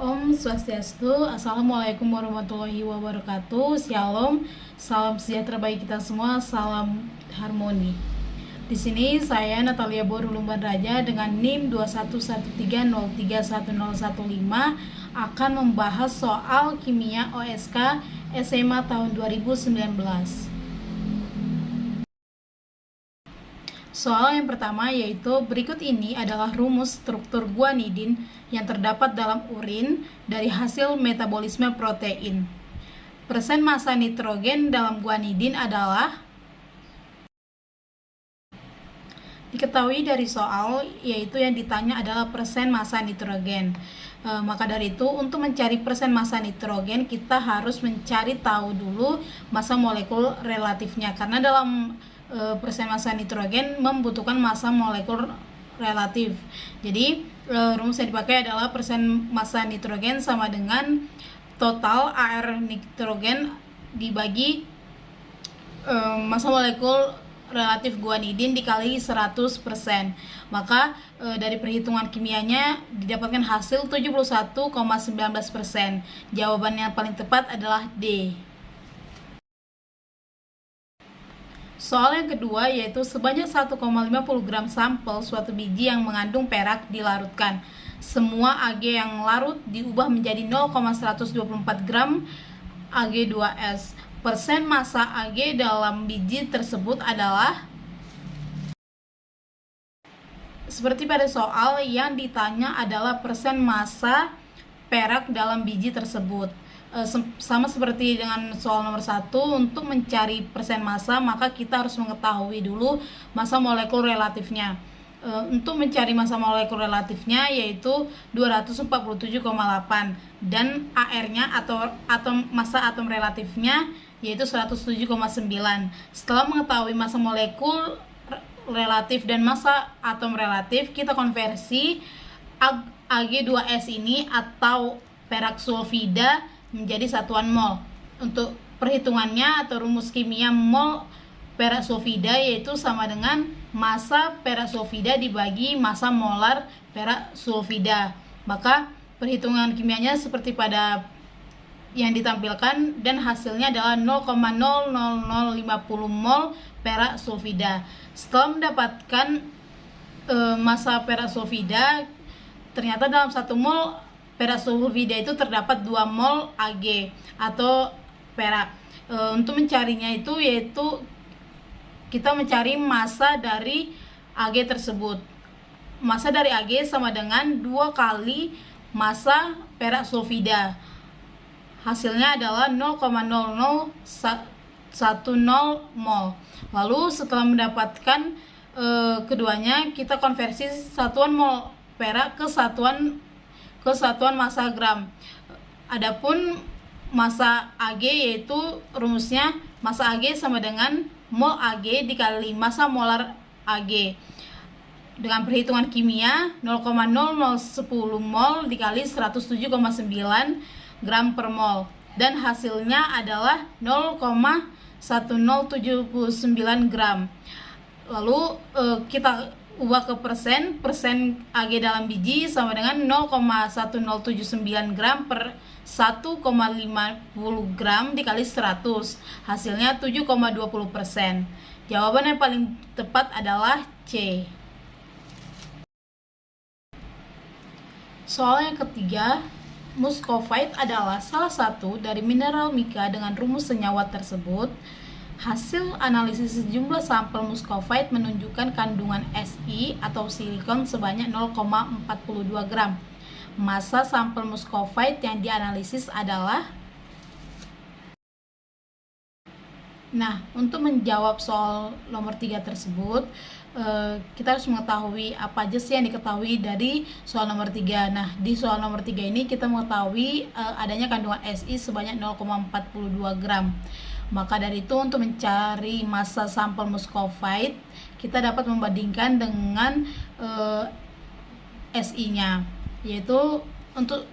Om Swastiastu, Assalamualaikum warahmatullahi wabarakatuh. Shalom, salam sejahtera bagi kita semua, salam harmoni. Di sini saya Natalia Borulumban Raja dengan NIM 2113031015 akan membahas soal kimia OSK SMA tahun 2019. Soal yang pertama yaitu berikut ini adalah rumus struktur guanidin yang terdapat dalam urin dari hasil metabolisme protein. Persen massa nitrogen dalam guanidin adalah diketahui dari soal, yaitu yang ditanya adalah persen massa nitrogen. Maka dari itu untuk mencari persen massa nitrogen kita harus mencari tahu dulu massa molekul relatifnya, karena dalam persen massa nitrogen membutuhkan massa molekul relatif. Jadi rumus yang dipakai adalah persen massa nitrogen sama dengan total air nitrogen dibagi massa molekul relatif guanidin dikali 100%. Maka dari perhitungan kimianya didapatkan hasil 71,19%. Jawaban yang paling tepat adalah D. Soal yang kedua yaitu sebanyak 1,50 gram sampel suatu biji yang mengandung perak dilarutkan. Semua Ag yang larut diubah menjadi 0,124 gram Ag2S. Persen massa Ag dalam biji tersebut adalah seperti pada soal yang ditanya adalah persen massa perak dalam biji tersebut. Sama seperti dengan soal nomor 1, untuk mencari persen massa maka kita harus mengetahui dulu massa molekul relatifnya. Untuk mencari massa molekul relatifnya yaitu 247,8 dan AR-nya atau massa atom relatifnya yaitu 107,9. Setelah mengetahui massa molekul relatif dan massa atom relatif, kita konversi Ag2S ini atau perak sulfida menjadi satuan mol. Untuk perhitungannya atau rumus kimia mol perak sulfida yaitu sama dengan massa perak sulfida dibagi massa molar perak sulfida. Maka perhitungan kimianya seperti pada yang ditampilkan dan hasilnya adalah 0,00050 mol perak sulfida. Setelah mendapatkan massa perak sulfida, ternyata dalam 1 mol perak sulfida itu terdapat 2 mol Ag atau perak. Untuk mencarinya itu yaitu kita mencari massa dari Ag tersebut. Massa dari Ag sama dengan 2 kali massa perak sulfida. Hasilnya adalah 0,0010 mol. Lalu setelah mendapatkan keduanya, kita konversi satuan mol perak ke satuan massa gram. Adapun massa Ag yaitu rumusnya massa Ag sama dengan mol Ag dikali massa molar Ag. Dengan perhitungan kimia 0,0010 mol dikali 107,9 gram per mol dan hasilnya adalah 0,1079 gram. Lalu kita ubah ke persen Ag dalam biji sama dengan 0,1079 gram per 1,50 gram dikali 100. Hasilnya 7,20%. Jawaban yang paling tepat adalah C. Soal yang ketiga, muscovite adalah salah satu dari mineral mika dengan rumus senyawa tersebut. Hasil analisis sejumlah sampel muscovite menunjukkan kandungan Si atau silikon sebanyak 0,42 gram. Massa sampel muscovite yang dianalisis adalah. Nah, untuk menjawab soal nomor 3 tersebut, kita harus mengetahui apa aja sih yang diketahui dari soal nomor 3. Nah, di soal nomor 3 ini kita mengetahui adanya kandungan Si sebanyak 0,42 gram. Maka dari itu untuk mencari massa sampel muscovite kita dapat membandingkan dengan Si-nya, yaitu untuk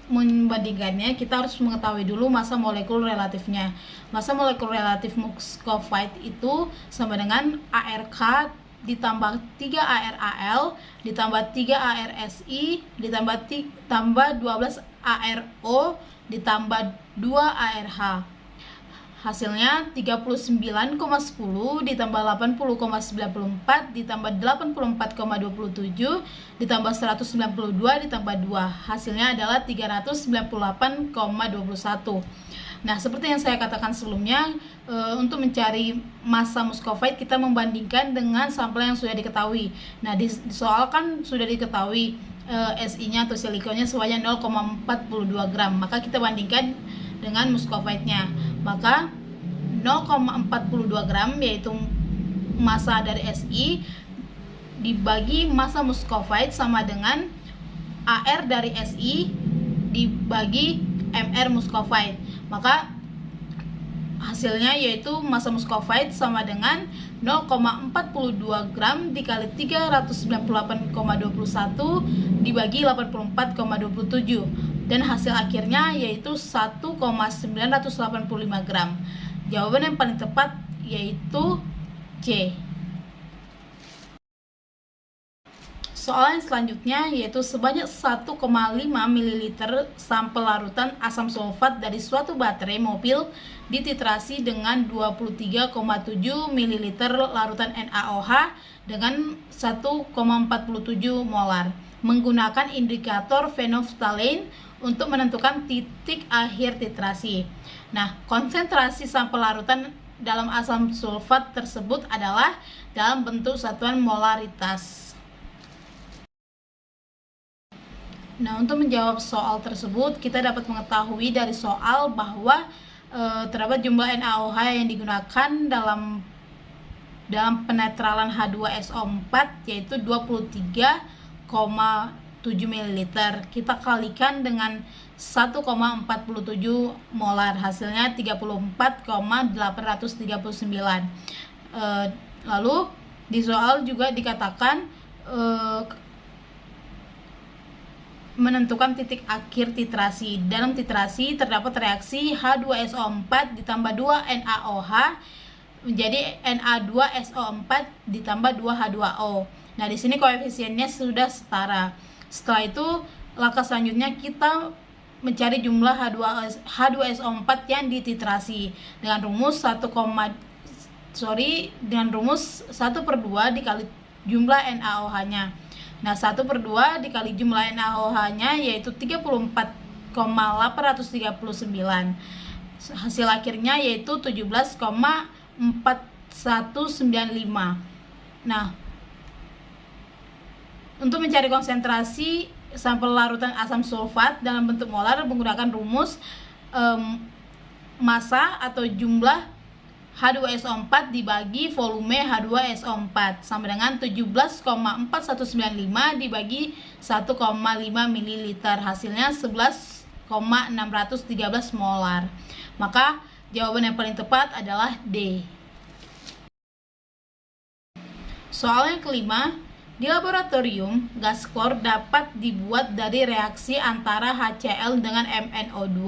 membandingkannya kita harus mengetahui dulu massa molekul relatifnya. Massa molekul relatif muscovite itu sama dengan ARK ditambah 3 ARAL ditambah 3 ARSI ditambah 12 ARO ditambah 2 ARH. Hasilnya 39,10 ditambah 80,94 ditambah 84,27 ditambah 192 ditambah 2. Hasilnya adalah 398,21. Nah, seperti yang saya katakan sebelumnya, untuk mencari massa Muscovite kita membandingkan dengan sampel yang sudah diketahui. Nah, di soal kan sudah diketahui Si-nya atau silikonnya sebanyak 0,42 gram. Maka kita bandingkan dengan Muscovite-nya. Maka 0,42 gram yaitu massa dari Si dibagi massa Muscovite sama dengan AR dari Si dibagi MR Muscovite. Maka hasilnya yaitu massa Muscovite sama dengan 0,42 gram dikali 398,21 dibagi 84,27, dan hasil akhirnya yaitu 1,985 gram. Jawaban yang paling tepat yaitu C. Soal yang selanjutnya yaitu sebanyak 1,5 ml sampel larutan asam sulfat dari suatu baterai mobil dititrasi dengan 23,7 ml larutan NaOH dengan 1,47 molar menggunakan indikator phenolphthalein untuk menentukan titik akhir titrasi. Nah, konsentrasi sampel larutan dalam asam sulfat tersebut adalah dalam bentuk satuan molaritas. Nah, untuk menjawab soal tersebut, kita dapat mengetahui dari soal bahwa terdapat jumlah NaOH yang digunakan dalam penetralan H2SO4 yaitu 23,7 ml. Kita kalikan dengan 1,47 molar, hasilnya 34,839. Lalu di soal juga dikatakan menentukan titik akhir titrasi. Dalam titrasi terdapat reaksi H2SO4 ditambah 2 NaOH menjadi Na2SO4 ditambah 2 H2O. Nah, di sini koefisiennya sudah setara. Setelah itu, langkah selanjutnya kita mencari jumlah H2SO4 yang dititrasi dengan rumus 1/2 dikali jumlah NaOH-nya. Nah, 1/2 dikali jumlah NaOH-nya yaitu 34,839. Hasil akhirnya yaitu 17,4195. Nah, untuk mencari konsentrasi sampel larutan asam sulfat dalam bentuk molar menggunakan rumus massa atau jumlah H2SO4 dibagi volume H2SO4 sama dengan 17,4195 dibagi 1,5 ml. Hasilnya 11,613 molar. Maka jawaban yang paling tepat adalah D. Soal yang kelima, di laboratorium gas klor dapat dibuat dari reaksi antara HCl dengan MnO2.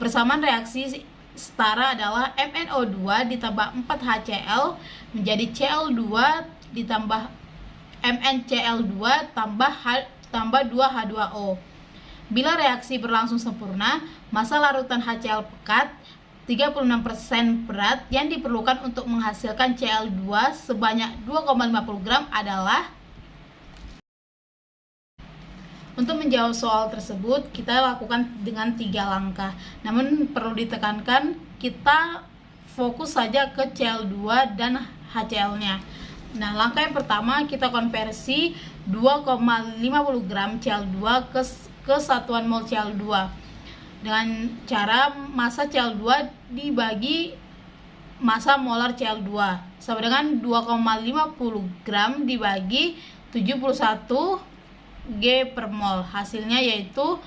Persamaan reaksi setara adalah MnO2 ditambah 4 HCl menjadi Cl2 ditambah MnCl2 tambah 2 H2O. Bila reaksi berlangsung sempurna, massa larutan HCl pekat 36% berat yang diperlukan untuk menghasilkan Cl2 sebanyak 2,50 gram adalah. Untuk menjawab soal tersebut, kita lakukan dengan 3 langkah. Namun perlu ditekankan, kita fokus saja ke Cl2 dan HCl-nya. Nah, langkah yang pertama kita konversi 2,50 gram Cl2 ke satuan mol Cl2 dengan cara massa Cl2 dibagi massa molar Cl2 sama dengan 2,50 gram dibagi 71 G per mol. Hasilnya yaitu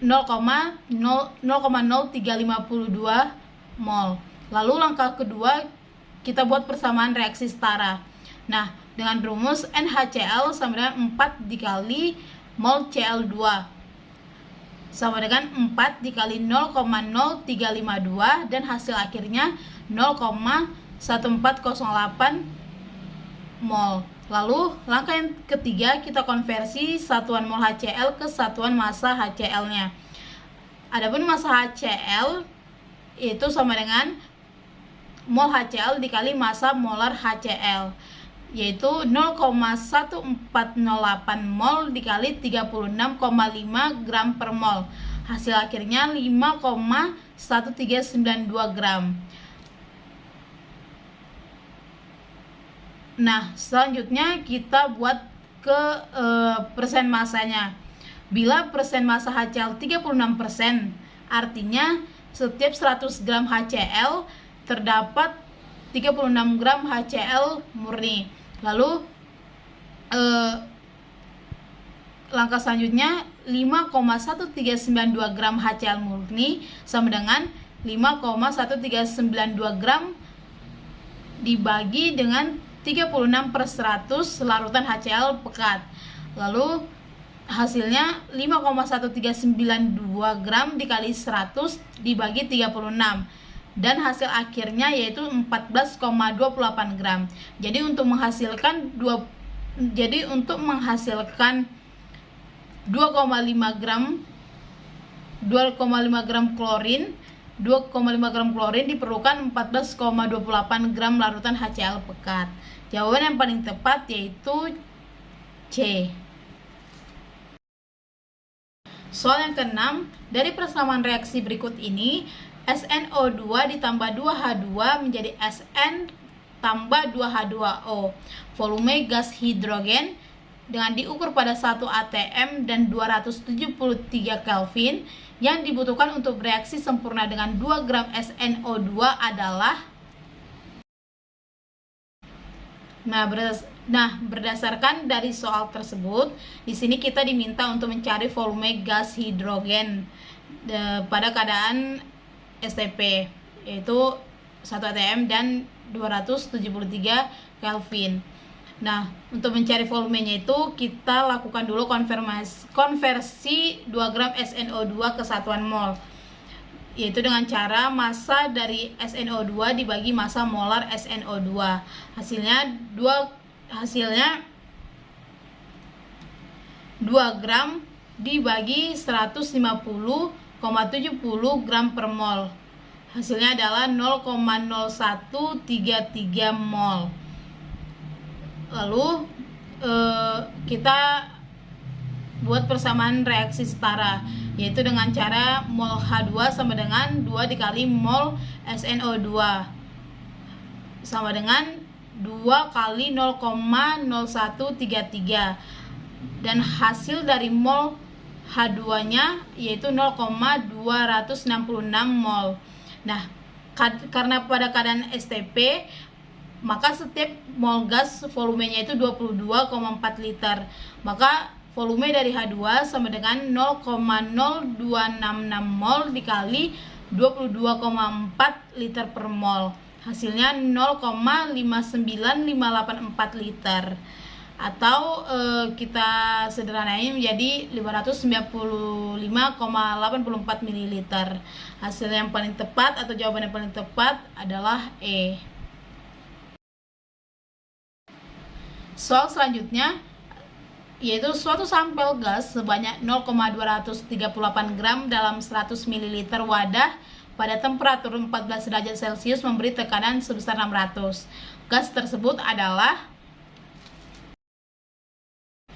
0,0352 mol. Lalu langkah kedua kita buat persamaan reaksi setara. Nah, dengan rumus NaCl sama dengan 4 dikali mol Cl2 sama dengan 4 dikali 0,0352 dan hasil akhirnya 0,1408 mol. Lalu langkah yang ketiga, kita konversi satuan mol HCl ke satuan massa HCl-nya. Adapun massa HCl itu sama dengan mol HCl dikali massa molar HCl, yaitu 0,1408 mol dikali 36,5 gram per mol. Hasil akhirnya 5,1392 gram. Nah, selanjutnya kita buat ke persen masanya. Bila persen massa HCl 36%, artinya setiap 100 gram HCl terdapat 36 gram HCl murni. Lalu langkah selanjutnya 5,1392 gram HCl murni sama dengan 5,1392 gram dibagi dengan 36/100 larutan HCl pekat. Lalu hasilnya 5,1392 gram dikali 100 dibagi 36, dan hasil akhirnya yaitu 14,28 gram. Jadi untuk menghasilkan 2,5 gram klorin 2,5 gram klorin diperlukan 14,28 gram larutan HCl pekat. Jawaban yang paling tepat yaitu C. Soal yang keenam, dari persamaan reaksi berikut ini, SnO2 ditambah 2H2 menjadi Sn tambah 2H2O. Volume gas hidrogen dengan diukur pada 1 atm dan 273 Kelvin yang dibutuhkan untuk bereaksi sempurna dengan 2 gram SnO2 adalah. Berdasarkan dari soal tersebut, di sini kita diminta untuk mencari volume gas hidrogen pada keadaan STP, yaitu 1 atm dan 273 Kelvin. Nah, untuk mencari volumenya itu kita lakukan dulu konversi 2 gram SnO2 ke satuan mol, yaitu dengan cara massa dari SnO2 dibagi massa molar SnO2. Hasilnya 2 gram dibagi 150,70 gram per mol. Hasilnya adalah 0,0133 mol. Lalu kita buat persamaan reaksi setara, yaitu dengan cara mol H2 sama dengan 2 dikali mol SnO2 sama dengan 2 kali 0,0133, dan hasil dari mol H2 nya yaitu 0,266 mol. Nah, karena pada keadaan STP, maka setiap mol gas volumenya itu 22,4 liter. Maka volume dari H2 sama dengan 0,0266 mol dikali 22,4 liter per mol. Hasilnya 0,59584 liter. Atau kita sederhanain menjadi 595,84 ml. Hasil yang paling tepat atau jawaban yang paling tepat adalah E. Soal selanjutnya yaitu suatu sampel gas sebanyak 0,238 gram dalam 100 ml wadah pada temperatur 14 derajat Celcius memberi tekanan sebesar 600. Gas tersebut adalah.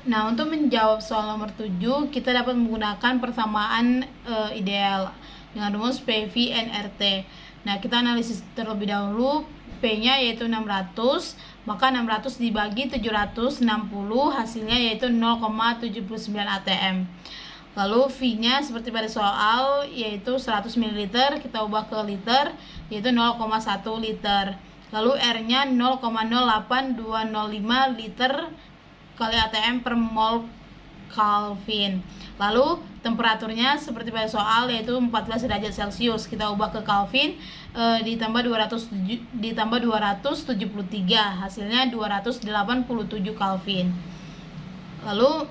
Nah, untuk menjawab soal nomor 7, kita dapat menggunakan persamaan ideal dengan rumus PV NRT. Nah, kita analisis terlebih dahulu. P-nya yaitu 600, maka 600 dibagi 760, hasilnya yaitu 0,79 atm. Lalu V-nya seperti pada soal yaitu 100 ml, kita ubah ke liter yaitu 0,1 liter. Lalu R-nya 0,08205 liter kali atm per mol Kelvin. Lalu temperaturnya seperti pada soal yaitu 14 derajat Celcius, kita ubah ke Kelvin ditambah 273, hasilnya 287 Kelvin. Lalu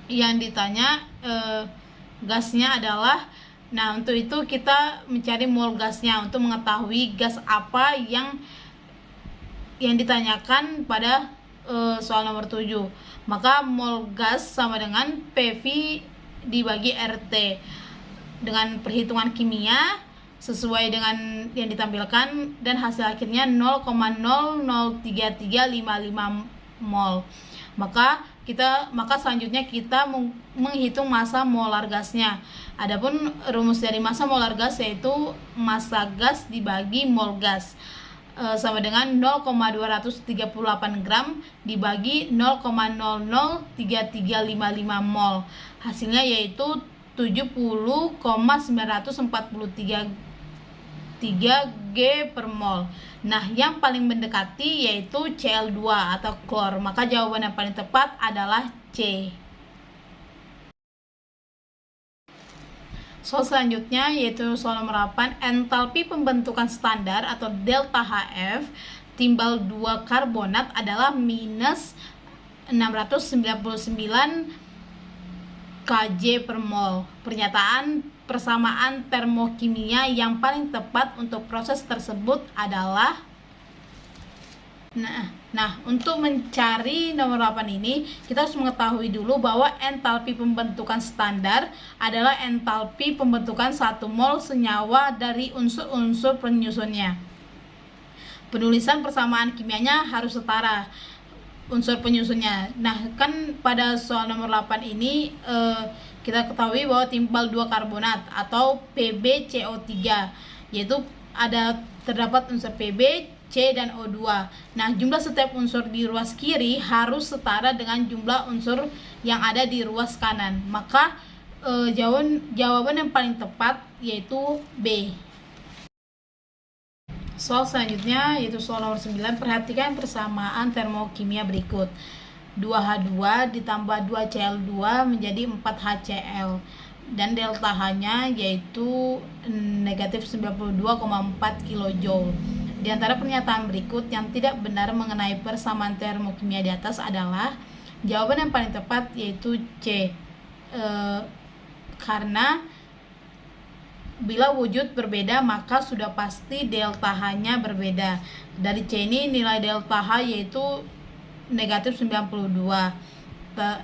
yang ditanya gasnya adalah, nah untuk itu kita mencari mol gasnya untuk mengetahui gas apa yang yang ditanyakan pada soal nomor 7. Maka mol gas sama dengan PV dibagi RT. Dengan perhitungan kimia sesuai dengan yang ditampilkan dan hasil akhirnya 0,003355 mol. Maka selanjutnya kita menghitung massa molar gasnya. Adapun rumus dari massa molar gas yaitu massa gas dibagi mol gas sama dengan 0,238 gram dibagi 0,003355 mol. Hasilnya yaitu 70,943 G per mol. Nah, yang paling mendekati yaitu Cl2 atau klor. Maka jawaban yang paling tepat adalah C. Soal selanjutnya yaitu soal nomor 8, entalpi pembentukan standar atau delta HF timbal 2 karbonat adalah minus 699 Kj per mol. Pernyataan persamaan termokimia yang paling tepat untuk proses tersebut adalah untuk mencari nomor 8 ini kita harus mengetahui dulu bahwa entalpi pembentukan standar adalah entalpi pembentukan 1 mol senyawa dari unsur-unsur penyusunnya. Penulisan persamaan kimianya harus setara unsur penyusunnya. Nah, kan pada soal nomor 8 ini kita ketahui bahwa timbal 2 karbonat atau PbCO3, yaitu terdapat unsur Pb, C dan O2. Nah, jumlah setiap unsur di ruas kiri harus setara dengan jumlah unsur yang ada di ruas kanan. Maka jawaban yang paling tepat yaitu B. Soal selanjutnya yaitu soal nomor 9. Perhatikan persamaan termokimia berikut. 2H2 ditambah 2Cl2 menjadi 4HCl dan delta H-nya yaitu negatif 92,4 kJ. Di antara pernyataan berikut yang tidak benar mengenai persamaan termokimia di atas adalah jawaban yang paling tepat yaitu C. Karena bila wujud berbeda maka sudah pasti delta H-nya berbeda. Dari C ini nilai delta H yaitu negatif 92.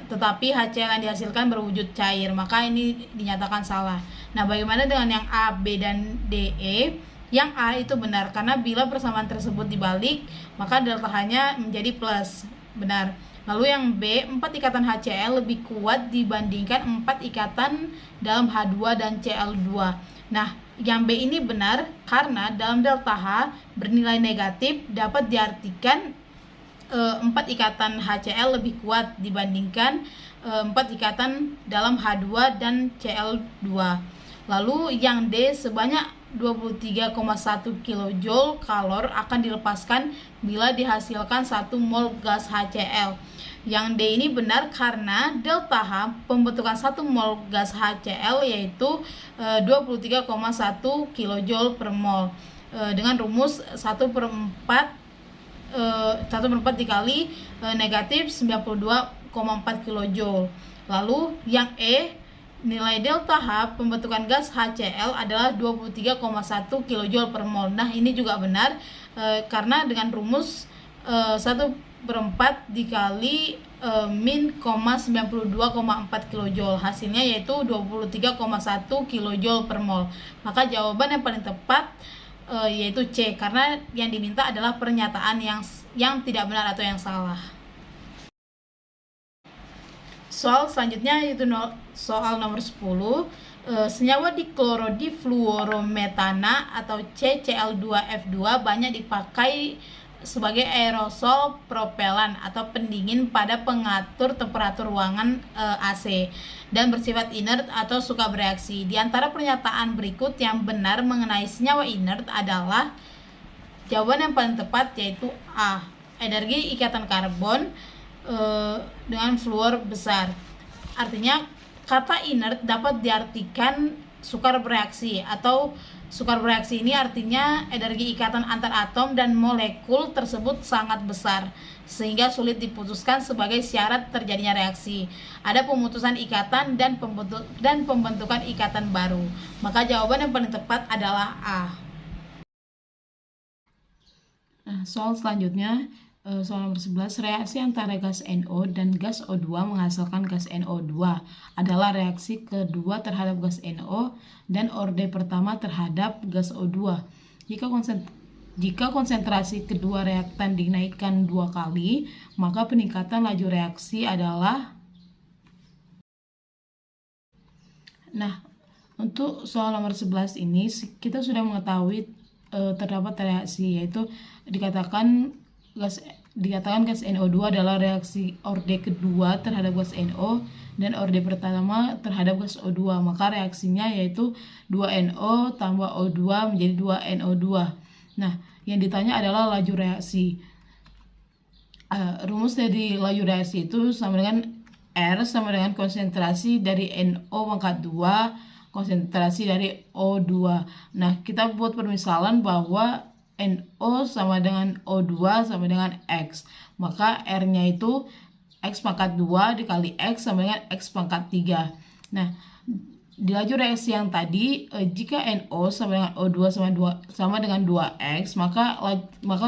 Tetapi HCl yang dihasilkan berwujud cair, maka ini dinyatakan salah. Nah, bagaimana dengan yang A, B, dan D, E? Yang A itu benar karena bila persamaan tersebut dibalik maka delta H-nya menjadi plus, benar. Lalu yang B, 4 ikatan HCl lebih kuat dibandingkan 4 ikatan dalam H2 dan Cl2. Nah, yang B ini benar karena dalam delta H bernilai negatif dapat diartikan 4 ikatan HCl lebih kuat dibandingkan 4 ikatan dalam H2 dan Cl2. Lalu yang D, sebanyak 23,1 kJ kalor akan dilepaskan bila dihasilkan 1 mol gas HCl. Yang D ini benar karena delta H pembentukan 1 mol gas HCl yaitu 23,1 kJ per mol dengan rumus 1/4 dikali negatif 92,4 kJ. Lalu yang E, nilai delta H pembentukan gas HCl adalah 23,1 kJ per mol. Nah, ini juga benar karena dengan rumus 1/4 dikali min 92,4 kJ. Hasilnya yaitu 23,1 kJ per mol. Maka jawaban yang paling tepat yaitu C karena yang diminta adalah pernyataan yang tidak benar atau yang salah. Soal selanjutnya yaitu soal nomor 10. Senyawa diklorodifluorometana atau CCl2F2 banyak dipakai sebagai aerosol propelan atau pendingin pada pengatur temperatur ruangan AC dan bersifat inert atau suka bereaksi. Di antara pernyataan berikut yang benar mengenai senyawa inert adalah jawaban yang paling tepat yaitu A. Energi ikatan karbon dengan fluor besar. Artinya kata inert dapat diartikan sukar bereaksi atau sukar bereaksi ini artinya energi ikatan antar atom dan molekul tersebut sangat besar sehingga sulit diputuskan sebagai syarat terjadinya reaksi. Ada pemutusan ikatan dan pembentukan ikatan baru. Maka jawaban yang paling tepat adalah A. Nah, soal selanjutnya, soal nomor 11, reaksi antara gas NO dan gas O2 menghasilkan gas NO2 adalah reaksi kedua terhadap gas NO dan orde pertama terhadap gas O2. Jika konsentrasi kedua reaktan dinaikkan 2 kali, maka peningkatan laju reaksi adalah. Nah, untuk soal nomor 11 ini kita sudah mengetahui terdapat reaksi, yaitu dikatakan gas NO2 adalah reaksi orde kedua terhadap gas NO dan orde pertama terhadap gas O2. Maka reaksinya yaitu 2NO tambah O2 menjadi 2NO2. Nah, yang ditanya adalah laju reaksi. Rumus dari laju reaksi itu sama dengan R sama dengan konsentrasi dari NO pangkat 2 konsentrasi dari O2. Nah, kita buat permisalan bahwa NO sama dengan O2 sama dengan X. Maka R-nya itu X pangkat 2 dikali X sama dengan X pangkat 3. Nah, di laju reaksi yang tadi, jika NO sama dengan O2 sama dengan 2X, maka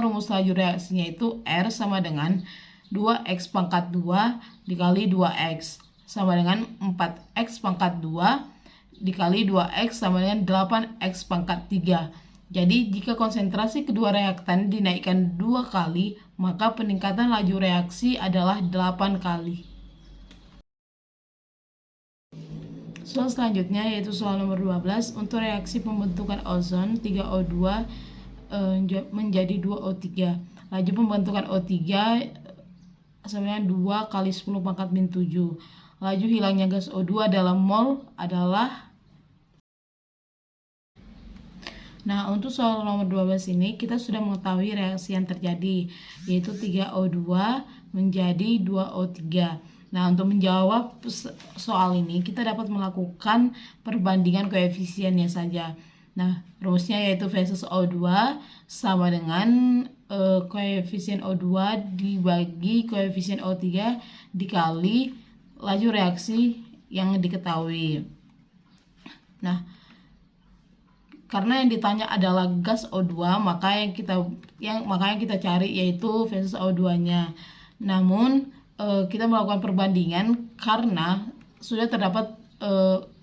rumus laju reaksinya itu R sama dengan 2X pangkat 2 dikali 2X sama dengan 4X pangkat 2 dikali 2X sama dengan 8X pangkat 3. Jadi jika konsentrasi kedua reaktan dinaikkan 2 kali, maka peningkatan laju reaksi adalah 8 kali. Soal selanjutnya yaitu soal nomor 12, untuk reaksi pembentukan ozon 3O2 menjadi 2O3. Laju pembentukan O3 sama dengan 2 kali 10 pangkat min 7. Laju hilangnya gas O2 dalam mol adalah. Nah, untuk soal nomor 12 ini kita sudah mengetahui reaksi yang terjadi, yaitu 3O2 menjadi 2O3. Nah, untuk menjawab soal ini kita dapat melakukan perbandingan koefisiennya saja. Nah, rumusnya yaitu V/S O2 sama dengan koefisien O2 dibagi koefisien O3 dikali laju reaksi yang diketahui. Nah, karena yang ditanya adalah gas O2, maka yang kita cari yaitu V/S O2-nya. Namun kita melakukan perbandingan karena sudah terdapat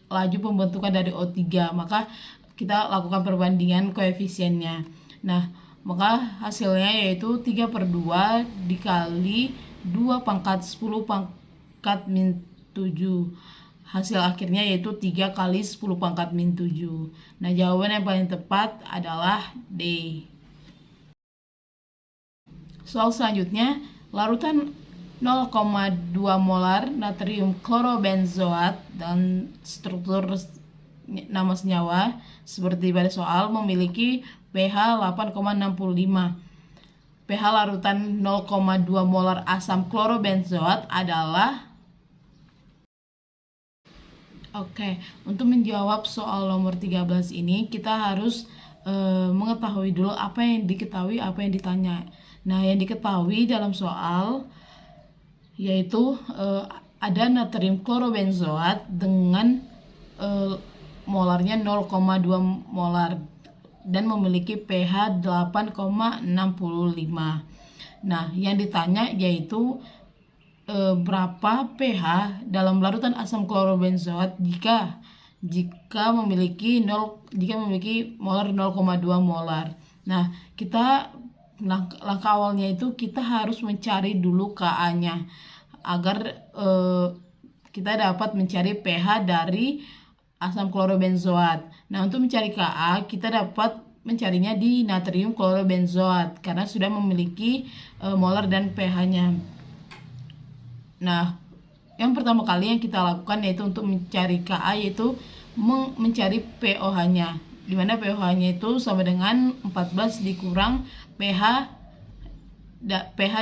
laju pembentukan dari O3, maka kita lakukan perbandingan koefisiennya. Nah, maka hasilnya yaitu 3/2 dikali 2 pangkat 10 pangkat min 7. Hasil akhirnya yaitu 3 kali 10 pangkat min 7. Nah, jawaban yang paling tepat adalah D. Soal selanjutnya, larutan 0,2 molar natrium klorobenzoat dan struktur nama senyawa seperti pada soal memiliki pH 8,65. pH larutan 0,2 molar asam klorobenzoat adalah. Oke, untuk menjawab soal nomor 13 ini kita harus mengetahui dulu apa yang diketahui, apa yang ditanya. Nah, yang diketahui dalam soal yaitu ada natrium klorobenzoat dengan molarnya 0,2 molar dan memiliki pH 8,65. Nah, yang ditanya yaitu berapa pH dalam larutan asam klorobenzoat jika memiliki molar 0,2 molar. Nah, langkah awalnya itu kita harus mencari dulu Ka-nya agar kita dapat mencari pH dari asam klorobenzoat. Nah, untuk mencari Ka, kita dapat mencarinya di natrium klorobenzoat karena sudah memiliki molar dan pH-nya. Nah, yang pertama kali yang kita lakukan yaitu untuk mencari Ka, yaitu mencari pOH-nya, di mana pOH-nya itu sama dengan 14 dikurang pH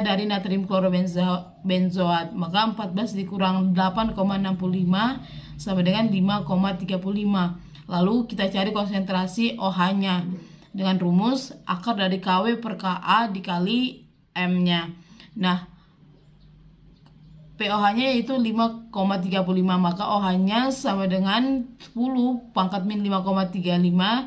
dari natrium klorobenzoat. Maka 14 dikurang 8,65 sama dengan 5,35. Lalu kita cari konsentrasi OH-nya dengan rumus akar dari KW per Ka dikali M-nya. Nah, pOH-nya yaitu 5,35, maka OH-nya sama dengan 10 pangkat min 5,35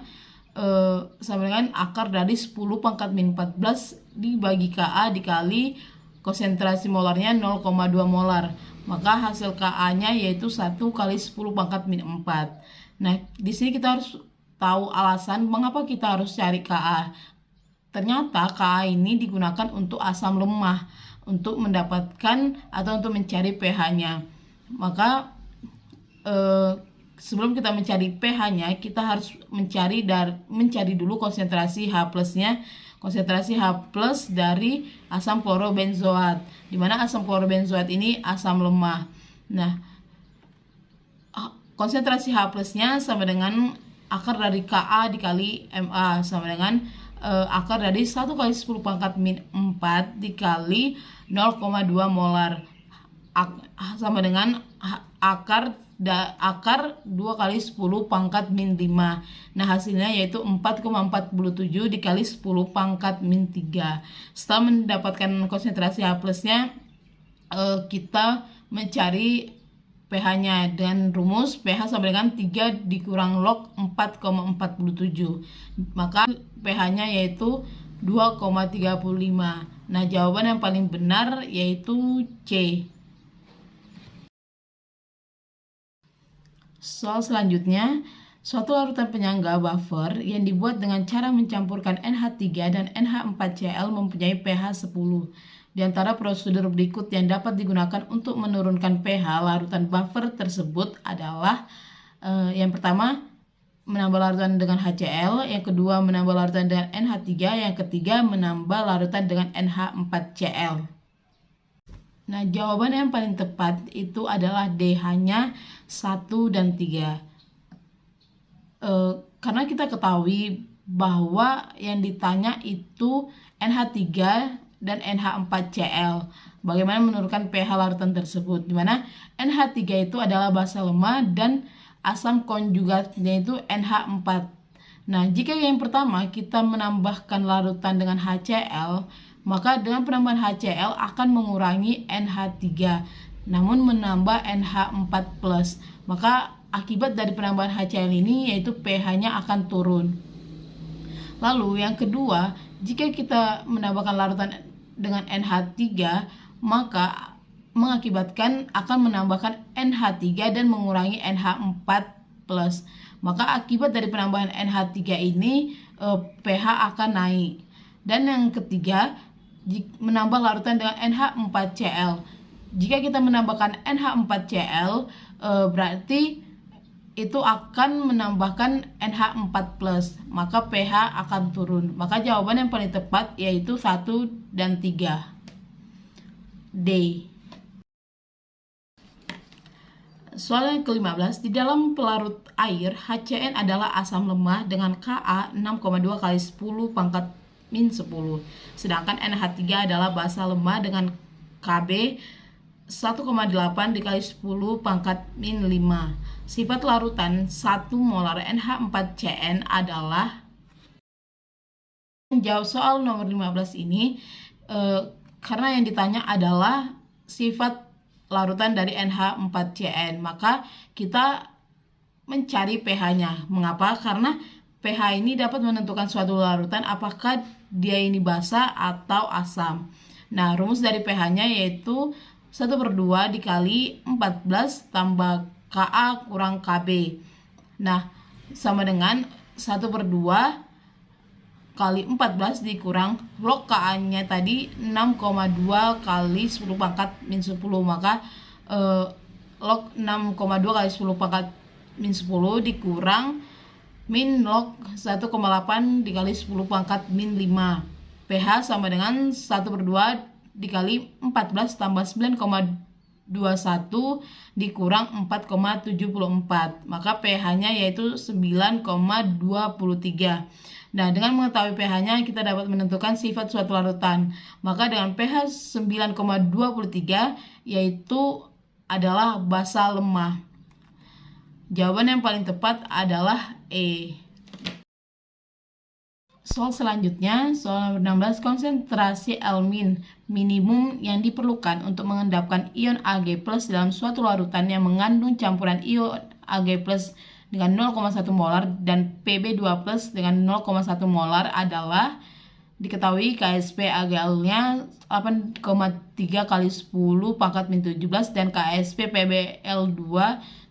sama dengan akar dari 10 pangkat min 14 dibagi Ka dikali konsentrasi molarnya 0,2 molar. Maka hasil Ka-nya yaitu 1 kali 10 pangkat min 4. Nah, di sini kita harus tahu alasan mengapa kita harus cari Ka. Ternyata Ka ini digunakan untuk asam lemah, untuk mendapatkan atau untuk mencari pH-nya. Maka sebelum kita mencari pH-nya, kita harus mencari dulu konsentrasi H plusnya, konsentrasi H plus dari asam klorobenzoat, di mana asam klorobenzoat ini asam lemah. Nah, konsentrasi H plusnya sama dengan akar dari Ka dikali Ma, sama dengan akar dari 1 kali 10 pangkat min 4 dikali 0,2 molar, sama dengan akar 2 kali 10 pangkat min 5. Nah, hasilnya yaitu 4,47 dikali 10 pangkat min 3. Setelah mendapatkan konsentrasi H plusnya, kita mencari pH-nya dengan rumus pH sama dengan 3 dikurang log 4,47. Maka pH-nya yaitu 2,35. Nah, jawaban yang paling benar yaitu C. Soal selanjutnya, suatu larutan penyangga buffer yang dibuat dengan cara mencampurkan NH3 dan NH4Cl mempunyai pH 10. Di antara prosedur berikut yang dapat digunakan untuk menurunkan pH larutan buffer tersebut adalah yang pertama, menambah larutan dengan HCl, yang kedua menambah larutan dengan NH3, yang ketiga menambah larutan dengan NH4Cl. Nah, jawaban yang paling tepat itu adalah D, hanya 1 dan 3. Karena kita ketahui bahwa yang ditanya itu NH3 dan NH4Cl. Bagaimana menurunkan pH larutan tersebut, dimana NH3 itu adalah basa lemah dan asam konjugatnya itu NH4. Nah, jika yang pertama kita menambahkan larutan dengan HCl, maka dengan penambahan HCl akan mengurangi NH3, namun menambah NH4+. Maka akibat dari penambahan HCl ini yaitu pH-nya akan turun. Lalu yang kedua, jika kita menambahkan larutan dengan NH3, maka mengakibatkan akan menambahkan NH3 dan mengurangi NH4+. Maka akibat dari penambahan NH3 ini pH akan naik. Dan yang ketiga, menambah larutan dengan NH4Cl. Jika kita menambahkan NH4Cl, berarti itu akan menambahkan NH4+, maka pH akan turun. Maka jawaban yang paling tepat yaitu 1 dan 3. D. Soal yang ke-15, di dalam pelarut air, HCN adalah asam lemah dengan Ka 6,2 kali 10 pangkat min 10. Sedangkan NH3 adalah basa lemah dengan Kb 1,8 dikali 10 pangkat min 5. Sifat larutan 1 molar NH4Cn adalah. Menjawab soal nomor 15 ini, karena yang ditanya adalah sifat larutan dari NH4Cn, maka kita mencari pH-nya. Mengapa? Karena pH ini dapat menentukan suatu larutan apakah dia ini basa atau asam. Nah, rumus dari pH-nya yaitu 1/2 dikali 14 tambah Ka kurang Kb. Nah, sama dengan 1/2 kali 14 dikurang log Ka-nya tadi 6,2 kali 10 pangkat min 10. Maka log 6,2 kali 10 pangkat min 10 dikurang min log 1,8 dikali 10 pangkat min 5. pH sama dengan 1/2 dikali 14 tambah 9,21 dikurang 4,74. Maka pH-nya yaitu 9,23. Nah, dengan mengetahui pH-nya kita dapat menentukan sifat suatu larutan. Maka dengan pH 9,23 yaitu adalah basa lemah. Jawaban yang paling tepat adalah E. Soal selanjutnya, soal nomor 16, konsentrasi L- minimum yang diperlukan untuk mengendapkan ion Ag+ dalam suatu larutan yang mengandung campuran ion Ag+ dengan 0,1 molar dan Pb2+ dengan 0,1 molar adalah diketahui KSP AGL-nya 8,3 kali 10 pangkat min 17 dan KSP PBL2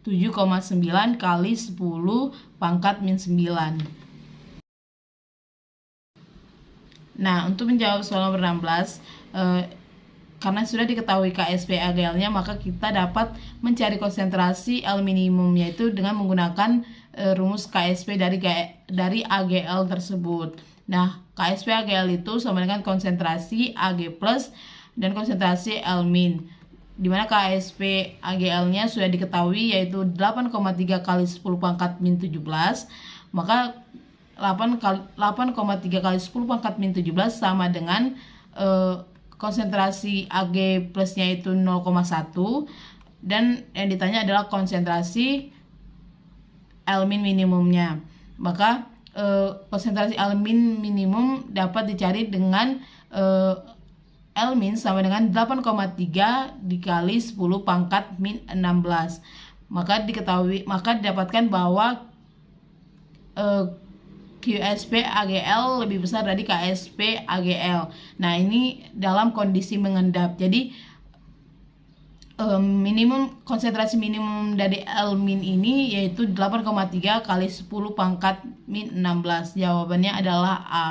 7,9 kali 10 pangkat min 9. Nah, untuk menjawab soal nomor 16, karena sudah diketahui KSP AGL-nya, maka kita dapat mencari konsentrasi L minimum, yaitu dengan menggunakan rumus KSP dari AGL tersebut. Nah, KSP AGL itu sama dengan konsentrasi Ag plus dan konsentrasi L min, dimana KSP AGL-nya sudah diketahui yaitu 8,3 kali 10 pangkat min 17, maka 8,3 kali 10 pangkat min 17 sama dengan konsentrasi Ag plusnya itu 0,1, dan yang ditanya adalah konsentrasi L min minimumnya. Maka konsentrasi L min minimum dapat dicari dengan L min sama dengan 8,3 dikali 10 pangkat min 16. Maka didapatkan bahwa QSP AGL lebih besar dari KSP AGL. Nah, ini dalam kondisi mengendap. Jadi konsentrasi minimum dari L min ini yaitu 8,3 kali 10 pangkat min 16. Jawabannya adalah A.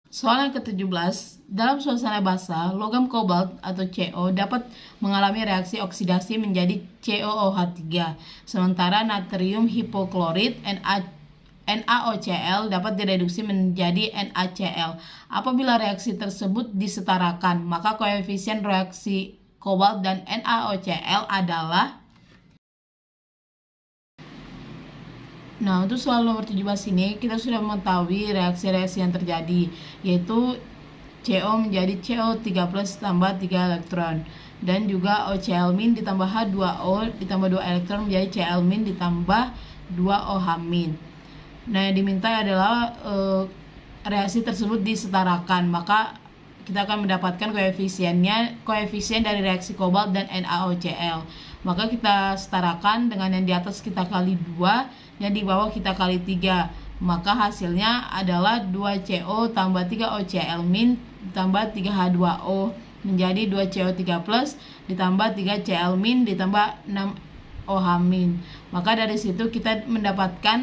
Soal yang ke-17, dalam suasana basah, logam kobalt atau CO dapat mengalami reaksi oksidasi menjadi COOH3, sementara natrium hipoklorit NaOCl dapat direduksi menjadi NaCl. Apabila reaksi tersebut disetarakan, maka koefisien reaksi kobalt dan NaOCl adalah. Nah, untuk soal nomor 17 ini kita sudah mengetahui reaksi-reaksi yang terjadi, yaitu CO menjadi CO3+ tambah 3 elektron, dan juga OCl min ditambah H2O ditambah 2 elektron menjadi Cl min ditambah 2OH min. Nah, yang diminta adalah reaksi tersebut disetarakan, maka kita akan mendapatkan koefisien dari reaksi kobalt dan NaOCl. Maka kita setarakan dengan yang di atas kita kali 2, yang di bawah kita kali 3. Maka hasilnya adalah 2CO tambah 3OCl min ditambah 3H2O menjadi 2CO3+ ditambah 3Cl min ditambah 6OH min. Maka dari situ kita mendapatkan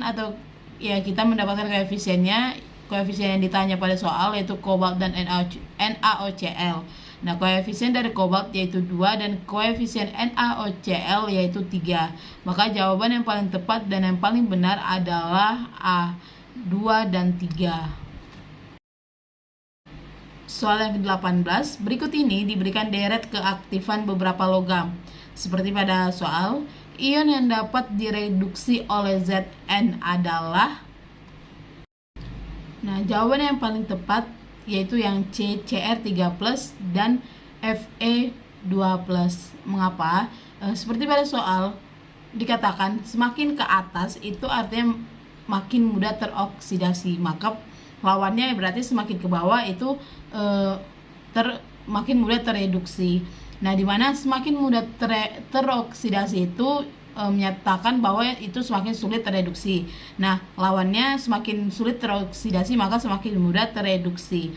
koefisien yang ditanya pada soal, yaitu kobalt dan NaOCl. Nah, koefisien dari kobalt yaitu 2 dan koefisien NaOCl yaitu 3. Maka jawaban yang paling tepat dan yang paling benar adalah A, 2 dan 3. Soal yang ke-18, berikut ini diberikan deret keaktifan beberapa logam. Seperti pada soal, ion yang dapat direduksi oleh Zn adalah. Nah, jawaban yang paling tepat yaitu yang C, Cr3+ dan Fe2+. Mengapa? Seperti pada soal dikatakan semakin ke atas itu artinya makin mudah teroksidasi, maka lawannya berarti semakin ke bawah itu makin mudah tereduksi. Nah, dimana semakin mudah teroksidasi itu menyatakan bahwa itu semakin sulit tereduksi. Nah, lawannya semakin sulit teroksidasi maka semakin mudah tereduksi.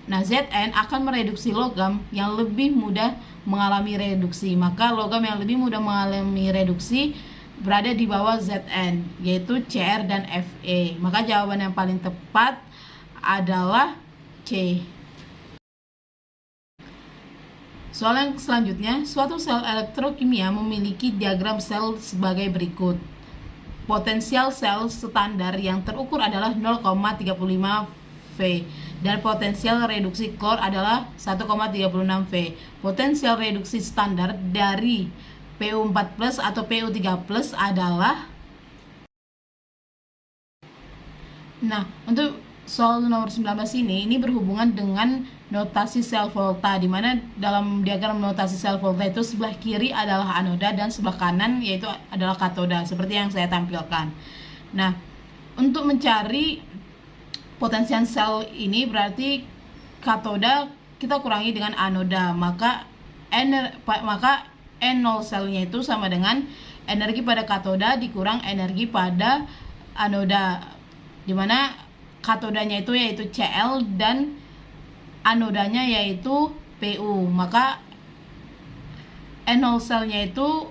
Nah, Zn akan mereduksi logam yang lebih mudah mengalami reduksi. Maka logam yang lebih mudah mengalami reduksi berada di bawah Zn, yaitu Cr dan Fe. Maka jawaban yang paling tepat adalah C. Soal yang selanjutnya, suatu sel elektrokimia memiliki diagram sel sebagai berikut. Potensial sel standar yang terukur adalah 0,35 V dan potensial reduksi klor adalah 1,36 V. Potensial reduksi standar dari PU4+ atau PU3+ adalah. Nah, untuk soal nomor 19 ini berhubungan dengan notasi sel volta, di mana dalam diagram notasi sel volta itu sebelah kiri adalah anoda dan sebelah kanan yaitu adalah katoda, seperti yang saya tampilkan. Nah, untuk mencari potensial sel ini berarti katoda kita kurangi dengan anoda, maka N0 selnya itu sama dengan energi pada katoda dikurang energi pada anoda, dimana katodanya itu yaitu Cl dan anodanya yaitu Pu. Maka N0 selnya itu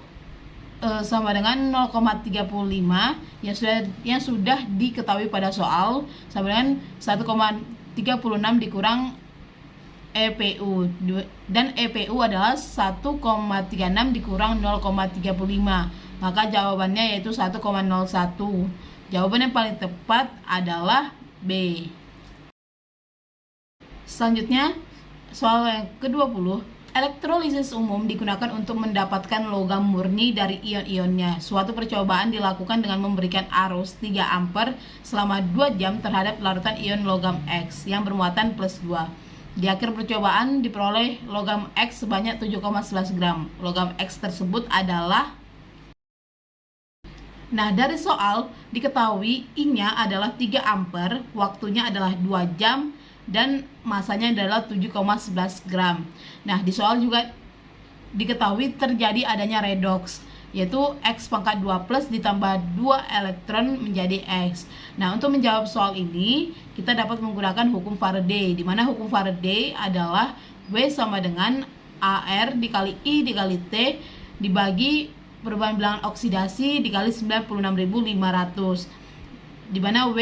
sama dengan 0,35 yang sudah diketahui pada soal, sama dengan 1,36 dikurang EPU, dan EPU adalah 1,36 dikurang 0,35, maka jawabannya yaitu 1,01. Jawaban yang paling tepat adalah B. Selanjutnya soal yang ke-20. Elektrolisis umum digunakan untuk mendapatkan logam murni dari ion-ionnya. Suatu percobaan dilakukan dengan memberikan arus 3 ampere selama 2 jam terhadap larutan ion logam X yang bermuatan plus 2. Di akhir percobaan diperoleh logam X sebanyak 7,11 gram. Logam X tersebut adalah... Nah, dari soal diketahui I-nya adalah 3 ampere, waktunya adalah 2 jam, dan masanya adalah 7,11 gram. Nah, di soal juga diketahui terjadi adanya redoks, yaitu X pangkat 2 plus ditambah 2 elektron menjadi X. Nah, untuk menjawab soal ini kita dapat menggunakan hukum Faraday, di mana hukum Faraday adalah W sama dengan AR dikali I dikali T dibagi perubahan bilangan oksidasi dikali 96.500, di mana W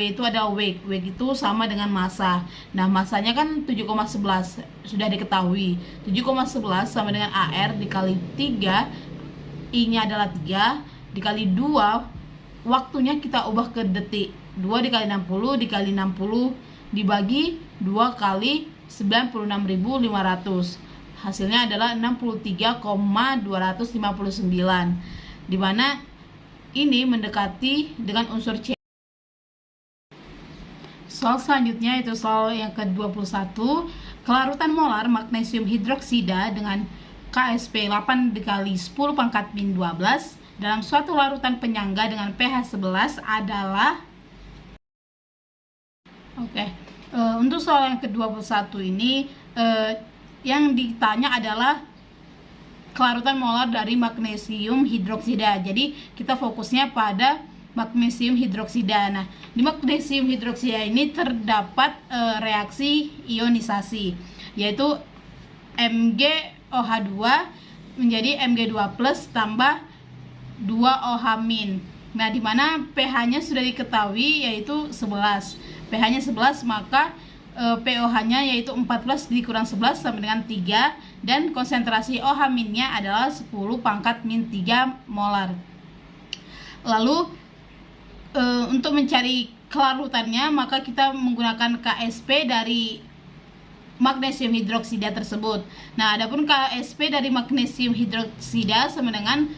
itu adalah weight itu sama dengan massa. Nah, massanya kan 7,11 sudah diketahui. 7,11 sama dengan AR dikali 3, I-nya adalah 3 dikali 2, waktunya kita ubah ke detik. 2 dikali 60 dikali 60 dibagi 2 kali 96.500. Hasilnya adalah 63,259, di mana ini mendekati dengan unsur C. Soal selanjutnya itu soal yang ke-21. Kelarutan molar magnesium hidroksida dengan KSP 8 dikali 10 pangkat min 12 dalam suatu larutan penyangga dengan pH 11 adalah... Untuk soal yang ke-21 ini yang ditanya adalah kelarutan molar dari magnesium hidroksida. Jadi kita fokusnya pada magnesium hidroksida. Nah, di magnesium hidroksida ini terdapat reaksi ionisasi, yaitu MgOH2 menjadi Mg2+ tambah 2OH-. Nah, di mana pH-nya sudah diketahui yaitu 11. pH-nya 11, maka pOH-nya yaitu 14 dikurang 11 sama dengan 3, dan konsentrasi OH-nya adalah 10 pangkat min 3 molar. Lalu untuk mencari kelarutannya, maka kita menggunakan KSP dari magnesium hidroksida tersebut. Nah, adapun KSP dari magnesium hidroksida sama dengan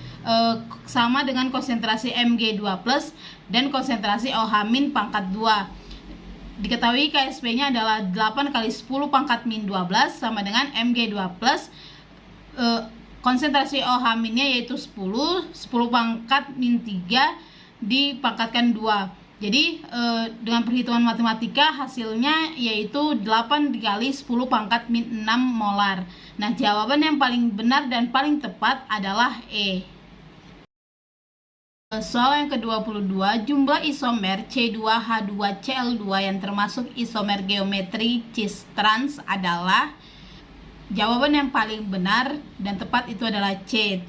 konsentrasi Mg2+ dan konsentrasi OH- pangkat 2. Diketahui KSP-nya adalah 8 kali 10 pangkat min 12 sama dengan Mg2+, konsentrasi OH-nya yaitu 10 pangkat min 3 dipangkatkan 2. Jadi dengan perhitungan matematika hasilnya yaitu 8 dikali 10 pangkat min 6 molar. Nah, jawaban yang paling benar dan paling tepat adalah E. Soal yang ke-22, jumlah isomer C2H2Cl2 yang termasuk isomer geometri cis trans adalah... Jawaban yang paling benar dan tepat itu adalah C3.